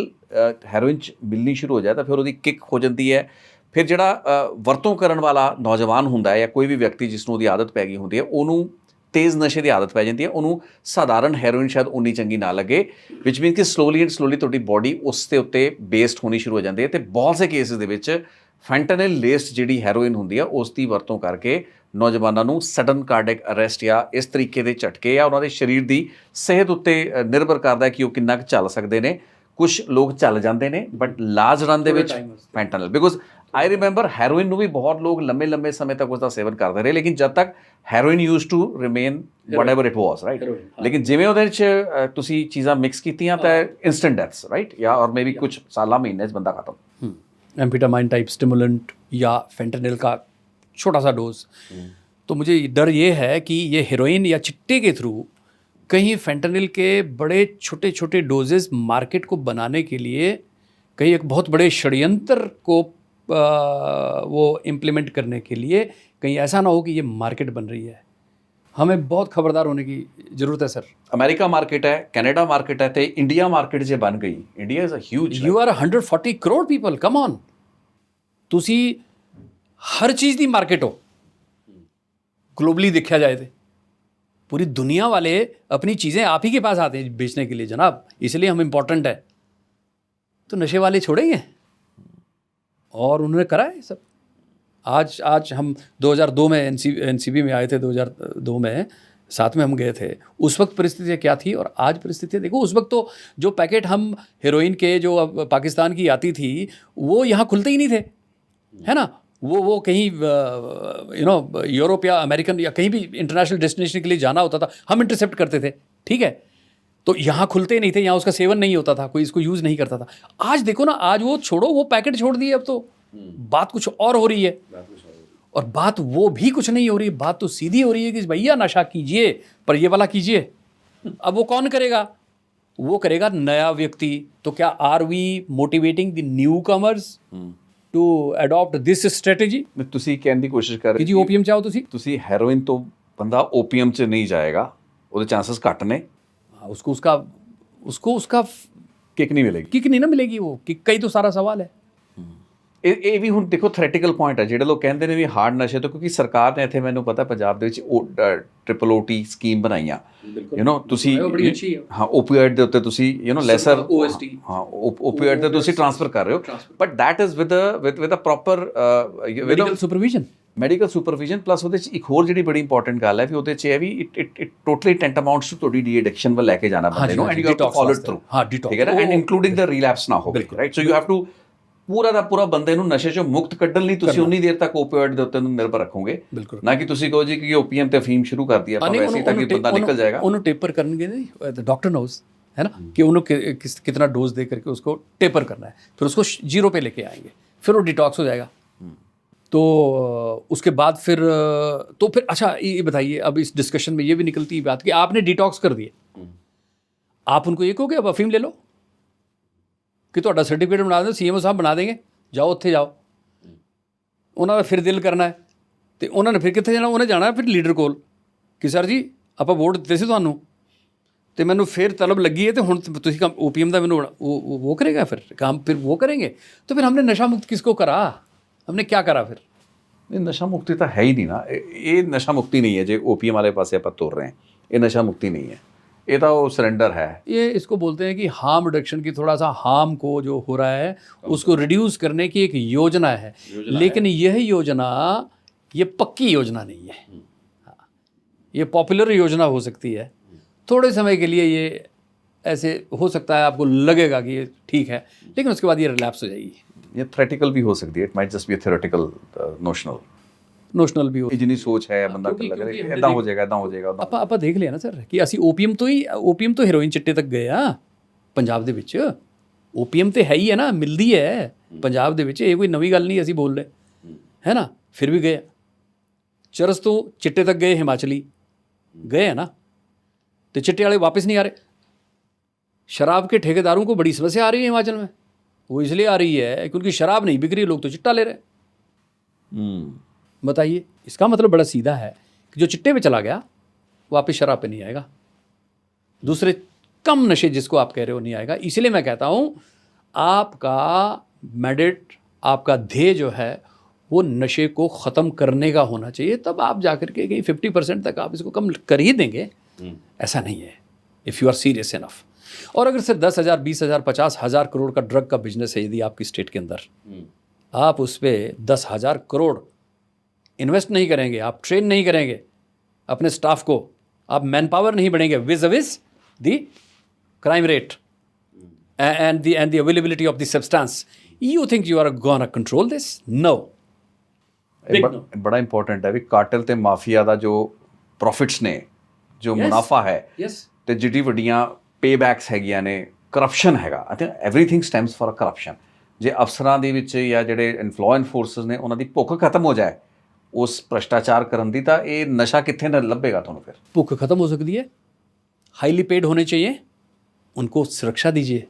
ਹੈਰੋਇਨ 'ਚ ਮਿਲਣੀ ਸ਼ੁਰੂ ਹੋ ਜਾਏ ਤਾਂ ਫਿਰ ਉਹਦੀ ਕਿੱਕ ਹੋ ਜਾਂਦੀ ਹੈ। ਫਿਰ ਜਿਹੜਾ ਵਰਤੋਂ ਕਰਨ ਵਾਲਾ ਨੌਜਵਾਨ ਹੁੰਦਾ ਹੈ ਜਾਂ ਕੋਈ ਵੀ ਵਿਅਕਤੀ ਜਿਸ ਨੂੰ ਉਹਦੀ ਆਦਤ ਪੈ ਗਈ ਹੁੰਦੀ ਹੈ, ਉਹਨੂੰ ਤੇਜ਼ ਨਸ਼ੇ ਦੀ ਆਦਤ ਪੈ ਜਾਂਦੀ ਹੈ, ਉਹਨੂੰ ਸਾਧਾਰਨ ਹੈਰੋਇਨ ਸ਼ਾਇਦ ਉਨੀ ਚੰਗੀ ਨਾ ਲੱਗੇ, ਵਿਚ ਮੀਨਸ ਕਿ ਸਲੋਲੀ ਐਂਡ ਸਲੋਲੀ ਤੁਹਾਡੀ ਬੋਡੀ ਉਸ ਦੇ ਉੱਤੇ ਬੇਸਡ ਹੋਣੀ ਸ਼ੁਰੂ ਹੋ ਜਾਂਦੀ ਹੈ। ਅਤੇ ਬਹੁਤ ਸੇ ਕੇਸਿਸ ਦੇ ਵਿੱਚ ਫੈਂਟਨਿਲ ਲੇਸਡ ਜਿਹੜੀ ਹੈਰੋਇਨ ਹੁੰਦੀ ਆ, ਉਸ ਦੀ ਵਰਤੋਂ ਕਰਕੇ ਨੌਜਵਾਨਾਂ ਨੂੰ ਸਡਨ ਕਾਰਡਿਕ ਅਰੈਸਟ ਜਾਂ ਇਸ ਤਰੀਕੇ ਦੇ ਝਟਕੇ ਜਾਂ ਉਹਨਾਂ ਦੇ ਸਰੀਰ ਦੀ ਸਿਹਤ ਉੱਤੇ ਨਿਰਭਰ ਕਰਦਾ ਕਿ ਉਹ ਕਿੰਨਾ ਕੁ ਚੱਲ ਸਕਦੇ ਨੇ, ਕੁਝ ਲੋਕ ਚੱਲ ਜਾਂਦੇ ਨੇ ਬਟ ਲਾਰਜ ਰਨ ਦੇ ਵਿੱਚ fentanyl because I remember heroin ਨੂੰ ਵੀ ਬਹੁਤ ਲੋਕ ਲੰਮੇ ਸਮੇਂ ਤੱਕ ਉਸਦਾ ਸੇਵਨ ਕਰਦੇ ਰਹੇ ਲੇਕਿਨ ਜਦ ਤੱਕ heroin used to remain whatever it was right ਲੇਕਿਨ ਜਿਵੇਂ ਉਹਦੇ ਵਿੱਚ ਤੁਸੀਂ ਚੀਜ਼ਾਂ ਮਿਕਸ ਕੀਤੀਆਂ ਤਾਂ ਇਨਸਟੈਂਟ ਡੈਥਸ ਰਾਈਟ ਜਾਂ ਔਰ ਮੇਬੀ ਕੁਝ ਸਾਲਾਂ ਮਹੀਨੇ 'ਚ ਬੰਦਾ ਖਤਮ एम्फेटामाइन टाइप स्टिमुलेंट या फेंटेनिल का छोटा सा डोज तो मुझे डर ये है कि ये हेरोइन या चिट्टे के थ्रू कहीं फेंटेनिल के बड़े छोटे छोटे डोजेस मार्केट को बनाने के लिए कहीं एक बहुत बड़े षड्यंत्र को वो इम्प्लीमेंट करने के लिए कहीं ऐसा ना हो कि ये मार्केट बन रही है हमें बहुत खबरदार होने की ज़रूरत है सर ਅਮਰੀਕਾ ਮਾਰਕੀਟ ਹੈ ਕੈਨੇਡਾ ਮਾਰਕੀਟ ਹੈ ਤੇ ਇੰਡੀਆ ਮਾਰਕੀਟ ਜੇ ਬਣ ਗਈ India is a huge you are 140 crore people come on ਤੁਸੀਂ ਹਰ ਚੀਜ਼ ਦੀ ਮਾਰਕੀਟ ਹੋ ग्लोबली देखा जाए तो पूरी दुनिया वाले अपनी चीज़ें आप ही के पास आते हैं बेचने के लिए जनाब इसलिए हम इम्पोर्टेंट है तो नशे वाले छोड़ेंगे और उन्होंने करा है सब आज हम 2002 में एनसीबी में आए थे 2002 में साथ में हम गए थे उस वक्त परिस्थितियाँ क्या थी और आज परिस्थितियाँ देखो उस वक्त तो जो पैकेट हम हेरोइन के जो पाकिस्तान की आती थी वो यहाँ खुलते ही नहीं थे है ना वो कहीं यूरोप या अमेरिकन या कहीं भी इंटरनेशनल डेस्टिनेशन के लिए जाना होता था हम इंटरसेप्ट करते थे ठीक है तो यहाँ खुलते नहीं थे यहाँ उसका सेवन नहीं होता था कोई इसको यूज़ नहीं करता था आज देखो ना आज वो छोड़ो वो पैकेट छोड़ दिए अब तो बात कुछ और हो रही है और बात वो भी कुछ नहीं हो रही बात तो सीधी हो रही है कि भैया नशा कीजिए पर ये वाला कीजिए अब वो कौन करेगा वो करेगा नया व्यक्ति तो क्या are we motivating the newcomers to adopt this strategy ਤੁਸੀਂ ਕਹਿਣ ਦੀ ਕੋਸ਼ਿਸ਼ ਕਰ कि ਰਹੇ जी ओपीएम चाहो ਤੁਸੀਂ ਹੈਰੋਇਨ ਤੋਂ ਬੰਦਾ ਓਪੀਐਮ 'ਚ ਨਹੀਂ ਜਾਏਗਾ ਉਹਦੇ ਚਾਂਸਸ ਘੱਟ ਨੇ उसको उसका ਕਿਕ ਨਹੀਂ ਮਿਲੇਗੀ किक नहीं ना मिलेगी वो किक का ही तो सारा सवाल है ਇਹ ਵੀ ਹੁਣ ਦੇਖੋ ਥਿਓਰੈਟੀਕਲ ਪੁਆਇੰਟ ਹੈ ਜਿਹੜੇ ਲੋਕ ਕਹਿੰਦੇ ਨੇ ਵੀ ਹਾਰਡ ਨਸ਼ੇ ਤੋਂ ਕਿਉਂਕਿ ਸਰਕਾਰ ਨੇ ਇੱਥੇ ਮੈਨੂੰ ਪਤਾ ਪੰਜਾਬ ਦੇ ਵਿੱਚ ਟ੍ਰਿਪਲ ਓਟੀ ਸਕੀਮ ਬਣਾਈਆਂ ਤੁਸੀਂ ਹਾਂ ਓਪੀਆਇਡ ਦੇ ਉੱਤੇ ਤੁਸੀਂ ਲੈਸਰ OST ਹਾਂ ਓਪੀਆਇਡ ਤੇ ਤੁਸੀਂ ਟ੍ਰਾਂਸਫਰ ਕਰ ਰਹੇ ਹੋ but that is with a proper medical supervision medical supervision plus ਉਹਦੇ 'ਚ ਇੱਕ ਹੋਰ ਜਿਹੜੀ ਬੜੀ ਇੰਪੋਰਟੈਂਟ ਗੱਲ ਹੈ ਵੀ ਉਹਦੇ 'ਚ ਇਹ ਵੀ ਇਟ ਟੋਟਲੀ ਟੈਂਟਾਮਾਊਂਟਸ ਟੂ ਤੁਹਾਡੀ ਡੀ ਐਡਿਕਸ਼ਨ ਵੱਲ ਲੈ ਕੇ ਜਾਣਾ ਬੰਦੇ ਨੂੰ and you have to follow it through ਠੀਕ ਹੈ ਨਾ ਐਂਡ ਇਨਕਲੂਡਿੰਗ ਦ ਰਿਲੈਪਸ ਨਾ ਹੋਵੇ right so you have to ਪੂਰਾ ਦਾ ਪੂਰਾ ਬੰਦੇ ਨੂੰ ਨਸ਼ੇ 'ਚੋਂ ਮੁਕਤ ਕੱਢਣ ਲਈ ਤੁਸੀਂ ਉਨੀ ਦੇਰ ਤੱਕ ਓਪੀਆਇਡ ਦੇ ਉੱਤੇ ਨੂੰ ਨਿਰਭਰ ਰੱਖੋਗੇ ਨਾ ਕਿ ਤੁਸੀਂ ਕਹੋ ਜੀ ਕਿ ਓਪੀਐਮ ਤੇ ਅਫੀਮ ਸ਼ੁਰੂ ਕਰਦੀ ਆਪਾਂ ਵੈਸੇ ਤਾਂ ਕਿ ਬੰਦਾ ਨਿਕਲ ਜਾਏਗਾ ਉਹਨੂੰ ਟੇਪਰ ਕਰਨਗੇ नहीं डॉक्टर नोज है ना कि उन्होंने कितना डोज दे करके उसको टेपर करना है फिर उसको 0 पे लेके आएंगे फिर वो डिटॉक्स हो जाएगा तो उसके बाद फिर अच्छा ये बताइए अब इस डिस्कशन में ये भी निकलती है बात कि आपने डिटॉक्स कर दिए आप उनको ये कहोगे अब अफीम ले लो कि ਤੁਹਾਡਾ ਸਰਟੀਫਿਕੇਟ ਬਣਾ ਦਿਓ ਸੀਐਮਓ ਸਾਹਿਬ ਬਣਾ ਦੇंगे ਜਾਓ ਉੱਥੇ ਜਾਓ ਉਹਨਾਂ ਦਾ ਫਿਰ ਦਿਲ ਕਰਨਾ ਹੈ ਤੇ ਉਹਨਾਂ ਨੇ ਫਿਰ ਕਿੱਥੇ ਜਾਣਾ ਉਹਨੇ ਜਾਣਾ ਫਿਰ ਲੀਡਰ ਕੋਲ ਕਿ ਸਰ ਜੀ ਆਪਾਂ ਵੋਟ ਦਿੱਤੇ ਸੀ ਤੁਹਾਨੂੰ ਤੇ ਮੈਨੂੰ ਫਿਰ ਤਲਬ ਲੱਗੀ ਹੈ ਤੇ ਹੁਣ ਤੁਸੀਂ ਕੰਮ ਓਪੀਐਮ ਦਾ ਮੈਨੂੰ वो करेगा फिर काम फिर वो करेंगे तो फिर हमने नशा मुक्त किसको करा हमने क्या करा फिर ਇਹ ਨਸ਼ਾ ਮੁਕਤੀ ਤਾਂ ਹੈ ਹੀ ਨਹੀਂ ਨਾ ਇਹ ਨਸ਼ਾ ਮੁਕਤੀ ਨਹੀਂ ਹੈ ਜੇ ਓਪੀਐਮ ਵਾਲੇ ਪਾਸੇ ਆਪਾਂ ਤੁਰ ਰਹੇ ਹਾਂ ਇਹ ਨਸ਼ਾ ਮੁਕਤੀ नहीं है ये तो सरेंडर है ये इसको बोलते हैं कि हार्म रिडक्शन की थोड़ा सा हार्म को जो हो रहा है उसको रिड्यूस करने की एक योजना है लेकिन यह योजना ये पक्की योजना नहीं है ये पॉपुलर योजना हो सकती है थोड़े समय के लिए ये ऐसे हो सकता है आपको लगेगा कि ये ठीक है लेकिन उसके बाद ये रिलैप्स हो जाएगी ये थ्योरेटिकल भी हो सकती है it might just be theoretical notional ਵੀ ਹੋ ਜਿੰਨੀ ਸੋਚ ਹੈ ਬੰਦਾ ਲੱਗ ਰਿਹਾ ਇਦਾਂ ਹੋ ਜਾਏਗਾ ਆਪਾਂ ਦੇਖ ਲਿਆ ਨਾ ਸਰ ਕਿ ਅਸੀਂ ਓਪੀਐਮ ਤੋਂ ਹੈਰੋਇਨ ਚਿੱਟੇ ਤੱਕ ਗਏ ਆ ਪੰਜਾਬ ਦੇ ਵਿੱਚ ਓਪੀਐਮ ਤੇ ਹੈ ਹੀ ਹੈ ਨਾ ਮਿਲਦੀ ਹੈ ਪੰਜਾਬ ਦੇ ਵਿੱਚ ਇਹ ਕੋਈ ਨਵੀਂ ਗੱਲ ਨਹੀਂ ਅਸੀਂ ਬੋਲ ਰਹੇ ਹੈ ਨਾ ਫਿਰ ਵੀ ਗਏ ਚਰਸ ਤੋਂ ਚਿੱਟੇ ਤੱਕ ਗਏ ਹਿਮਾਚਲੀ गए हैं ना तो चिट्टे वाले वापस नहीं आ रहे शराब के ठेकेदारों को बड़ी समस्या आ रही है हिमाचल में वो इसलिए आ रही है क्योंकि शराब नहीं बिक रही लोग तो चिट्टा ले रहे बताइए इसका मतलब बड़ा सीधा है कि जो चिट्टे पे चला गया वापस शराब पे नहीं आएगा दूसरे कम नशे जिसको आप कह रहे हो नहीं आएगा इसलिए मैं कहता हूँ आपका मैंडेट आपका ध्येय जो है वो नशे को ख़त्म करने का होना चाहिए तब आप जाकर के कहीं 50% तक आप इसको कम कर ही देंगे ऐसा नहीं है if you are serious enough और अगर सिर्फ 10,000 20,000 50,000 करोड़ का ड्रग का बिजनेस है यदि आपकी स्टेट के अंदर आप उस पर 10,000 करोड़ इन्वेस्ट नहीं करेंगे आप ट्रेन नहीं करेंगे अपने स्टाफ को आप मैन पावर नहीं बढ़ेंगे with the crime rate and the availability of the substance, you think you are gonna control this? No. Big no. ਬੜਾ ਇੰਪੋਰਟੈਂਟ ਹੈ ਵੀ ਕਾਟਲ ਤੇ ਮਾਫੀਆ ਦਾ ਜੋ ਪ੍ਰੋਫਿਟਸ ਨੇ, ਜੋ ਮੁਨਾਫਾ ਹੈ, Yes. ਤੇ ਜਿਹੜੀ ਵੱਡੀਆਂ ਪੇਬੈਕਸ ਹੈਗੀਆਂ ਨੇ, ਕਰਪਸ਼ਨ ਹੈਗਾ, I think everything stems for corruption. ਜੇ ਅਫਸਰਾਂ ਦੇ ਵਿੱਚ ਜਾਂ ਜਿਹੜੇ ਇਨਫਲੂਐਂਸ ਫੋਰਸਸ ਨੇ ਉਹਨਾਂ ਦੀ ਭੁੱਖ ਖਤਮ ਹੋ ਜਾਏ ਉਸ ਭ੍ਰਿਸ਼ਟਾਚਾਰ ਕਰਨ ਦੀ, ਤਾਂ ਇਹ ਨਸ਼ਾ ਕਿੱਥੇ ਨਾ ਲੱਭੇਗਾ ਤੁਹਾਨੂੰ ਫਿਰ। भूख खत्म हो सकती है, हाईली पेड होने चाहिए, उनको सुरक्षा दीजिए,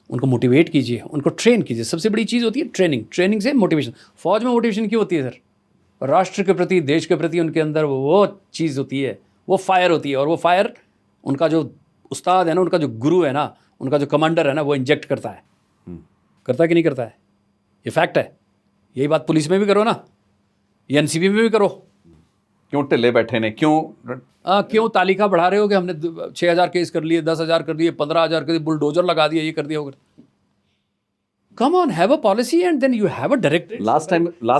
उनको मोटिवेट कीजिए, उनको ट्रेन कीजिए। सबसे बड़ी चीज़ होती है ट्रेनिंग। ट्रेनिंग से मोटिवेशन। फौज में मोटिवेशन क्यों होती है सर? राष्ट्र के प्रति, देश के प्रति उनके अंदर वो चीज़ होती है, वो फायर होती है, और वो फायर उनका जो उस्ताद है ना, उनका जो गुरु है ना, उनका जो कमांडर है ना, वो इंजेक्ट करता है। करता है कि नहीं करता है? ये फैक्ट है। यही बात पुलिस में भी करो ना, ये एनसीबी में भी करो। क्यों ढिले बैठे ने, क्यों क्यों तालिका बढ़ा रहे हो कि हमने 6,000 केस कर लिए, 10,000 कर दिए, 15,000 कर दिए, बुलडोजर लगा दिया, ये कर दिया, वो कर। Come on, have a policy and then you have a directorate. last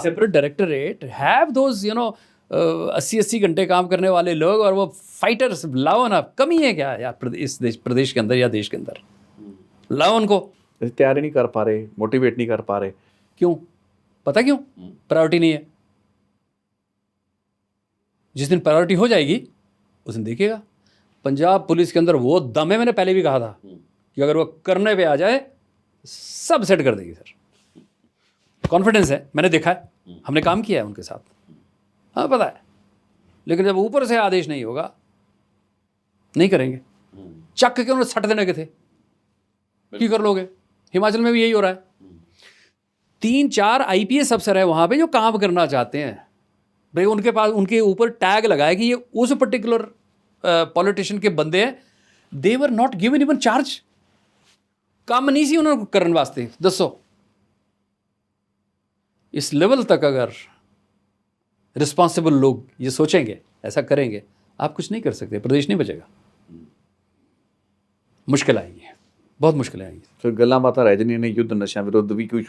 separate directorate, have those 80-80 घंटे काम करने वाले लोग और वो फाइटर्स लाओ ना। कमी है क्या यार इस प्रदेश के अंदर या देश के अंदर? लाओ उनको। तैयारी नहीं कर पा रहे, मोटिवेट नहीं कर पा रहे। क्यों? पता क्यों? प्रायोरिटी नहीं है। जिस दिन प्रायोरिटी हो जाएगी उस दिन देखिएगा पंजाब पुलिस के अंदर वो दम है। मैंने पहले भी कहा था कि अगर वो करने पे आ जाए सब सेट कर देगी सर। कॉन्फिडेंस है, मैंने देखा है, हमने काम किया है उनके साथ, हाँ पता है। लेकिन जब ऊपर से आदेश नहीं होगा नहीं करेंगे। चक के उन्हें सट देने के थे कि कर लोगे। हिमाचल में भी यही हो रहा है। 3-4 IPS अफसर है वहाँ पे जो काम करना चाहते हैं, भाई उनके पास उनके ऊपर टैग लगा है कि ये उस पर्टिकुलर पॉलिटिशियन के बंदे हैं। They were not given even charge. काम नहीं सी उन्होंने करने वास्ते। दसो इस लेवल तक अगर रिस्पॉन्सिबल लोग ये सोचेंगे, ऐसा करेंगे, आप कुछ नहीं कर सकते, प्रदेश नहीं बचेगा। मुश्किल आएगी, बहुत मुश्किल आएगी। फिर गल्लां बातां रह जानियां ने, युद्ध नशा विरुद्ध भी कुछ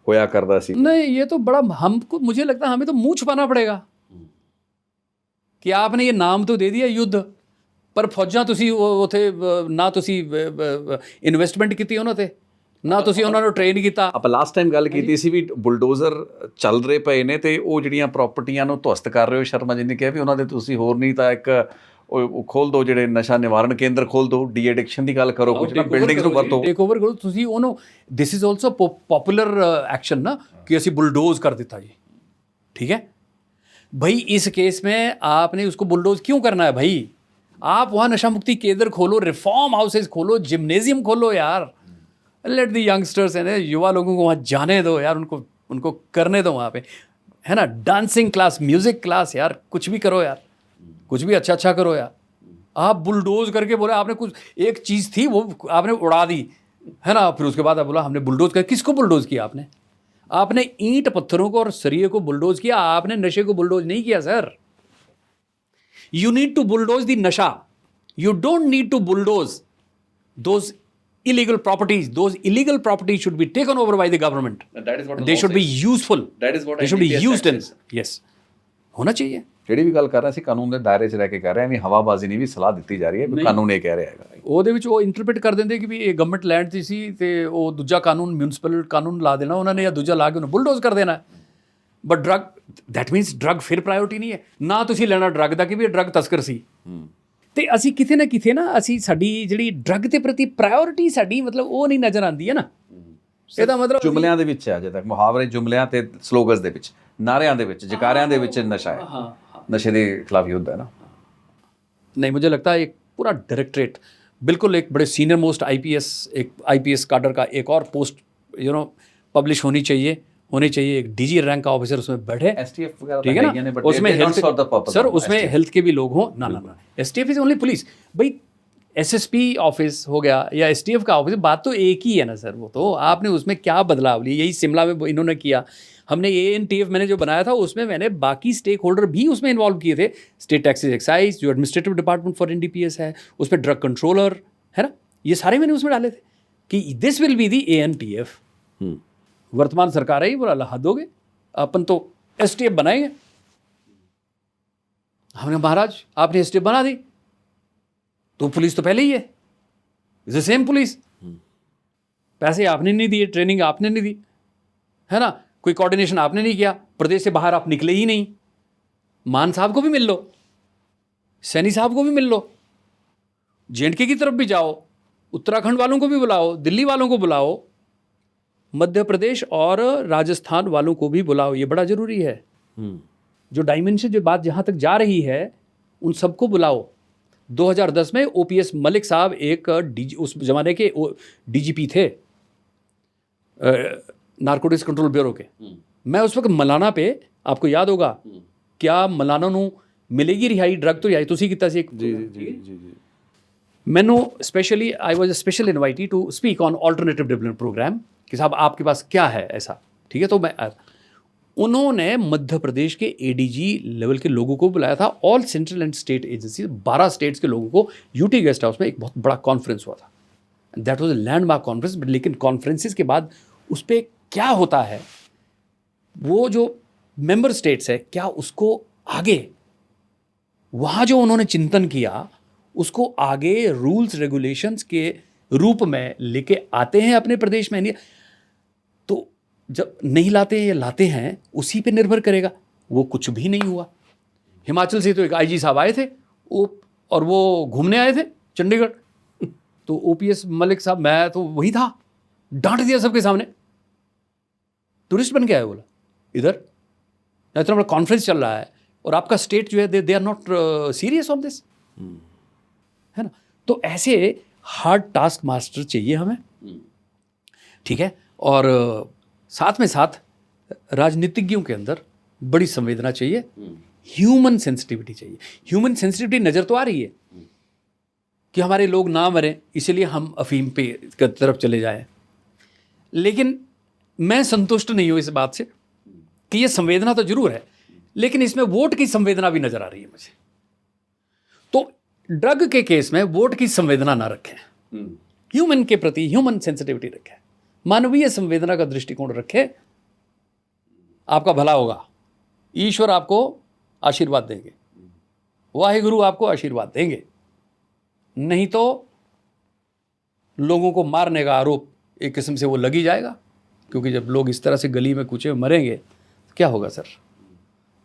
होया करदा सी। नहीं, ये तो बड़ा हमको, मुझे लगता है हमें तो मुंह छुपाना पड़ेगा कि आपने ये नाम तो दे दिया युद्ध, पर फौजां तुसी उथे ना तुसी इन्वेस्टमेंट ਕੀਤੀ ਉਹਨਾਂ ਤੇ, ਨਾ ਤੁਸੀਂ ਉਹਨਾਂ ਨੂੰ ਟ੍ਰੇਨ ਕੀਤਾ। ਆਪਾਂ ਲਾਸਟ ਟਾਈਮ ਗੱਲ ਕੀਤੀ ਸੀ ਵੀ ਬੁਲਡੋਜ਼ਰ ਚੱਲ ਰਹੇ ਪਏ ਨੇ ਤੇ ਉਹ ਜਿਹੜੀਆਂ ਪ੍ਰਾਪਰਟੀਆਂ ਨੂੰ ਧਵਸਤ ਕਰ ਰਹੇ ਹੋ। ਸ਼ਰਮਾ ਜੀ ਨੇ ਕਿਹਾ ਵੀ ਉਹਨਾਂ ਦੇ ਤੁਸੀਂ ਹੋਰ ਨਹੀਂ ਤਾਂ ਇੱਕ ਉਹ ਖੋਲ ਦਿਓ, ਜਿਹੜੇ ਨਸ਼ਾ ਨਿਵਾਰਣ ਕੇਂਦਰ ਖੋਲ ਦਿਓ, ਡੀ ਐਡਿਕਸ਼ਨ ਦੀ ਗੱਲ ਕਰੋ, ਕੁਝ ਨਾ ਬਿਲਡਿੰਗਸ ਨੂੰ ਵਰਤੋ, ਟੇਕ ਓਵਰ ਕਰੋ ਤੁਸੀਂ ਉਹਨੂੰ। ਦਿਸ ਇਜ਼ ਆਲਸੋ ਪॉपुलर एक्शन ना कि ਅਸੀਂ बुलडोज कर देता जी, ठीक है भाई। इस केस में आपने उसको बुलडोज क्यों करना है भाई? आप वहाँ नशा मुक्ति केंद्र खोलो, रिफॉर्म हाउसेज खोलो, जिम्नेजियम खोलो यार। लेट द यंगस्टर्स है ना, युवा लोगों को वहाँ जाने दो यार, उनको करने दो वहाँ पे, है ना। डांसिंग क्लास, म्यूजिक क्लास यार, कुछ भी करो यार, कुछ भी अच्छा करो यार। आप बुलडोज करके बोले आपने कुछ एक चीज़ थी वो आपने उड़ा दी, है ना। फिर उसके बाद आप बोला हमने बुलडोज कर। किसको बुलडोज किया आपने? आपने ईंट पत्थरों को और सरिये को बुलडोज किया, आपने नशे को बुलडोज नहीं किया sir. You need to bulldoze the nasha. You don't need to bulldoze those illegal properties. Those illegal properties should be taken over by the government. And that is what they should be useful. That is what they should be NDPS used in. says. Yes. ਹੋਣਾ ਚਾਹੀਏ। ਜਿਹੜੀ ਵੀ ਗੱਲ ਕਰ ਰਹੇ ਸੀ ਕਾਨੂੰਨ ਦੇ ਦਾਇਰੇ 'ਚ ਰਹਿ ਕੇ ਕਰ ਰਹੇ ਹਾਂ, ਵੀ ਹਵਾਬਾਜ਼ੀ ਨਹੀਂ ਵੀ ਸਲਾਹ ਦਿੱਤੀ ਜਾ ਰਹੀ ਹੈ ਵੀ ਕਾਨੂੰਨ ਇਹ ਕਹਿ ਰਿਹਾ ਹੈਗਾ। ਉਹਦੇ ਵਿੱਚ ਉਹ ਇੰਟਰਪ੍ਰੀਟ ਕਰ ਦਿੰਦੇ ਕਿ ਵੀ ਇਹ ਗਵਰਨਮੈਂਟ ਲੈਂਡ ਦੀ ਸੀ ਤੇ ਉਹ ਦੂਜਾ ਕਾਨੂੰਨ ਮਿਊਨਿਸਪਲ ਕਾਨੂੰਨ ਲਾ ਦੇਣਾ ਉਹਨਾਂ ਨੇ, ਜਾਂ ਦੂਜਾ ਲਾ ਕੇ ਉਹਨੂੰ ਬੁਲਡੋਜ਼ ਕਰ ਦੇਣਾ। But drug, that means drug ਫਿਰ ਪ੍ਰਾਇਓਰਟੀ ਨਹੀਂ ਹੈ ਨਾ। ਤੁਸੀਂ ਲੈਣਾ ਡਰੱਗ ਦਾ ਕਿ ਵੀ ਇਹ ਡਰੱਗ ਤਸਕਰ ਸੀ। ਤੇ ਅਸੀਂ ਕਿਤੇ ਨਾ ਕਿਤੇ ਨਾ ਅਸੀਂ ਸਾਡੀ ਜਿਹੜੀ ਡਰੱਗ ਦੇ ਪ੍ਰਤੀ ਪ੍ਰਾਇਓਰਿਟੀ ਸਾਡੀ ਮਤਲਬ ਉਹ ਨਹੀਂ ਨਜ਼ਰ ਆਉਂਦੀ ਹੈ ਨਾ। ਇਹਦਾ ਮਤਲਬ ਜੁਮਲਿਆਂ ਦੇ ਵਿੱਚ ਹੈ, ਅਜੇ ਤੱਕ ਮੁਹਾਵਰੇ, ਜੁਮਲਿਆਂ ਤੇ ਸਲੋਗਨਸ ਦੇ ਵਿੱਚ, ਨਾਰਿਆਂ ਦੇ ਵਿੱਚ, ਜਕਾਰਿਆਂ ਦੇ ਵਿੱਚ ਨਸ਼ਾ ਹੈ। नशे के खिलाफ युद्ध है ना। नहीं, मुझे लगता है एक पूरा डायरेक्टरेट, बिल्कुल एक बड़े सीनियर मोस्ट आईपीएस काडर का एक और पोस्ट पब्लिश होनी चाहिए। एक डीजी रैंक का ऑफिसर उसमें बैठे, एसटीएफ वगैरह, ठीक है ना। उसमें हेल्थ सर, उसमें हेल्थ के भी लोग हों ना। एसटीएफ इज ओनली पुलिस भाई। एसएसपी ऑफिस हो गया या एसटीएफ का ऑफिस, बात तो एक ही है ना सर। वो तो आपने उसमें क्या बदलाव लिया, यही शिमला में इन्होंने किया। हमने ANTF मैंने जो बनाया था उसमें मैंने बाकी स्टेक होल्डर भी उसमें इन्वॉल्व किए थे। स्टेट टैक्सेस एक्साइज, जो एडमिनिस्ट्रेटिव डिपार्टमेंट फॉर NDPS है, उसमें ड्रग कंट्रोलर है ना, ये सारे मैंने उसमें डाले थे कि this will be the ANTF। वर्तमान सरकार है ही बोला हद हो गए, अपन तो STF बनाएंगे। हमने महाराज आपने STF बना दी तो पुलिस तो पहले ही है, इज द सेम पुलिस। पैसे आपने नहीं दिए, ट्रेनिंग आपने नहीं दी, है ना, कोई कोऑर्डिनेशन आपने नहीं किया, प्रदेश से बाहर आप निकले ही नहीं। मान साहब को भी मिल लो, सैनी साहब को भी मिल लो, जे.एंड.के की तरफ भी जाओ, उत्तराखंड वालों को भी बुलाओ, दिल्ली वालों को बुलाओ, मध्य प्रदेश और राजस्थान वालों को भी बुलाओ। ये बड़ा ज़रूरी है। जो डायमेंशन, जो बात जहाँ तक जा रही है, उन सबको बुलाओ। 2010 में ओपीएस मलिक साहब एक उस जमाने के डीजीपी थे, नारकोटिक्स कंट्रोल ब्यूरो के। मैं उस वक्त मलाना पे, आपको याद होगा, क्या मलाना ਨੂੰ ਮਿਲੇਗੀ ਰਿਹਾਈ, ਡਰੱਗ ਤੋਂ ਰਿਹਾਈ ਤੁਸੀਂ ਕੀਤਾ ਸੀ ਇੱਕ। ਜੀ मैंने specially, I was special invitee to speak on alternative development program कि साहब आपके पास क्या है ऐसा, ठीक है। तो मैं, उन्होंने मध्य प्रदेश के एडीजी लेवल के लोगों को बुलाया था, all central and state agency, 12 states के लोगों को यूटी गेस्ट हाउस में एक बहुत बड़ा कॉन्फ्रेंस हुआ था। That was a landmark conference. लेकिन कॉन्फ्रेंसिस के बाद उस पर क्या होता है, वो जो मेंबर स्टेट्स है, क्या उसको आगे, वहाँ जो उन्होंने चिंतन किया, उसको आगे रूल्स रेगुलेशंस के रूप में लेके आते हैं अपने प्रदेश में। तो जब नहीं लाते हैं या लाते हैं, उसी पे निर्भर करेगा। वो कुछ भी नहीं हुआ। हिमाचल से तो एक आईजी साहब आए थे, और वो घूमने आए थे चंडीगढ़, तो ओपीएस मलिक साहब, मैं तो वही था, डांट दिया सबके सामने, टूरिस्ट बन के आए। बोला इधर इतना बड़ा कॉन्फ्रेंस चल रहा है और आपका स्टेट जो है, they are not serious on this, है ना। तो ऐसे हार्ड टास्क मास्टर चाहिए हमें, ठीक है। और साथ में साथ राजनीतिज्ञों के अंदर बड़ी संवेदना चाहिए, ह्यूमन सेंसिटिविटी चाहिए। ह्यूमन सेंसिटिविटी नज़र तो आ रही है कि हमारे लोग ना मरें, इसलिए हम अफीम पे की तरफ चले जाएं, लेकिन मैं संतुष्ट नहीं हूँ इस बात से कि ये संवेदना तो जरूर है, लेकिन इसमें वोट की संवेदना भी नजर आ रही है मुझे। तो ड्रग के केस में वोट की संवेदना ना रखें, ह्यूमन के प्रति ह्यूमन सेंसिटिविटी रखें, मानवीय संवेदना का दृष्टिकोण रखें, आपका भला होगा। ईश्वर आपको आशीर्वाद देंगे, वाहिगुरु आपको आशीर्वाद देंगे। नहीं तो लोगों को मारने का आरोप एक किस्म से वो लग ही जाएगा, क्योंकि जब लोग इस तरह से गली में कूचे मरेंगे तो क्या होगा सर?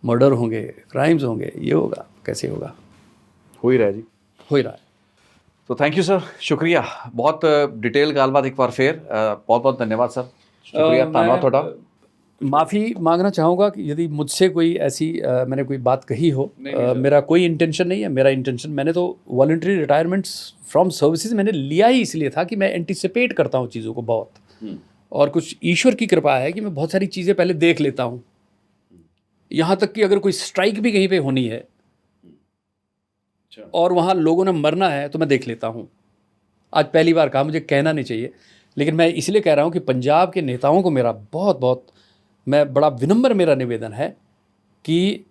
मर्डर होंगे, क्राइम्स होंगे, ये होगा, कैसे होगा? हो ही रहा है जी, हो ही रहा है। तो थैंक यू सर, शुक्रिया, बहुत डिटेल गलबात एक बार फिर, बहुत बहुत धन्यवाद सर, शुक्रिया, धन्यवाद थोड़ा। माफ़ी मांगना चाहूँगा कि यदि मुझसे कोई ऐसी मैंने कोई बात कही हो, मेरा कोई इंटेंशन नहीं है। मेरा इंटेंशन, मैंने तो वॉलंटरी रिटायरमेंट्स फ्रॉम सर्विसेज मैंने लिया ही इसलिए था कि मैं एंटिसिपेट करता हूँ चीज़ों को बहुत, और कुछ ईश्वर की कृपा है कि मैं बहुत सारी चीज़ें पहले देख लेता हूँ। यहाँ तक कि अगर कोई स्ट्राइक भी कहीं पे होनी है और वहाँ लोगों ने मरना है तो मैं देख लेता हूँ। आज पहली बार कहा, मुझे कहना नहीं चाहिए, लेकिन मैं इसलिए कह रहा हूँ कि पंजाब के नेताओं को मेरा बहुत बहुत, मैं बड़ा विनम्र मेरा निवेदन है कि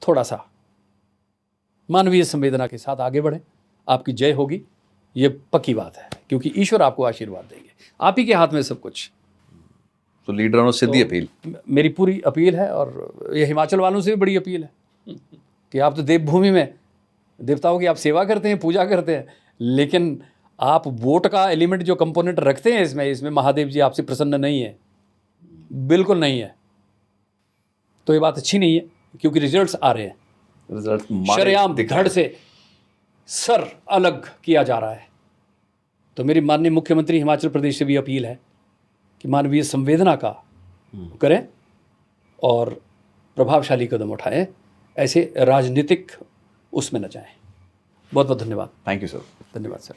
थोड़ा सा मानवीय संवेदना के साथ आगे बढ़ें। आपकी जय होगी, ये पक्की बात है, क्योंकि ईश्वर आपको आशीर्वाद देंगे, आप ही के हाथ में सब कुछ। तो लीडरों से सीधी अपील, मेरी पूरी अपील है, और ये हिमाचल वालों से भी बड़ी अपील है कि आप तो देवभूमि में देवताओं की आप सेवा करते हैं, पूजा करते हैं, लेकिन आप वोट का एलिमेंट जो कंपोनेंट रखते हैं इसमें महादेव जी आपसे प्रसन्न नहीं है, बिल्कुल नहीं है। तो ये बात अच्छी नहीं है, क्योंकि रिजल्ट्स आ रहे हैं, रिजल्ट शरेआम धड़ से सर अलग किया जा रहा है। तो मेरी माननीय मुख्यमंत्री हिमाचल प्रदेश से भी अपील है कि मानवीय संवेदना का करें और प्रभावशाली कदम उठाएं, ऐसे राजनीतिक उसमें न जाएं। बहुत बहुत धन्यवाद। Thank you sir. धन्यवाद सर।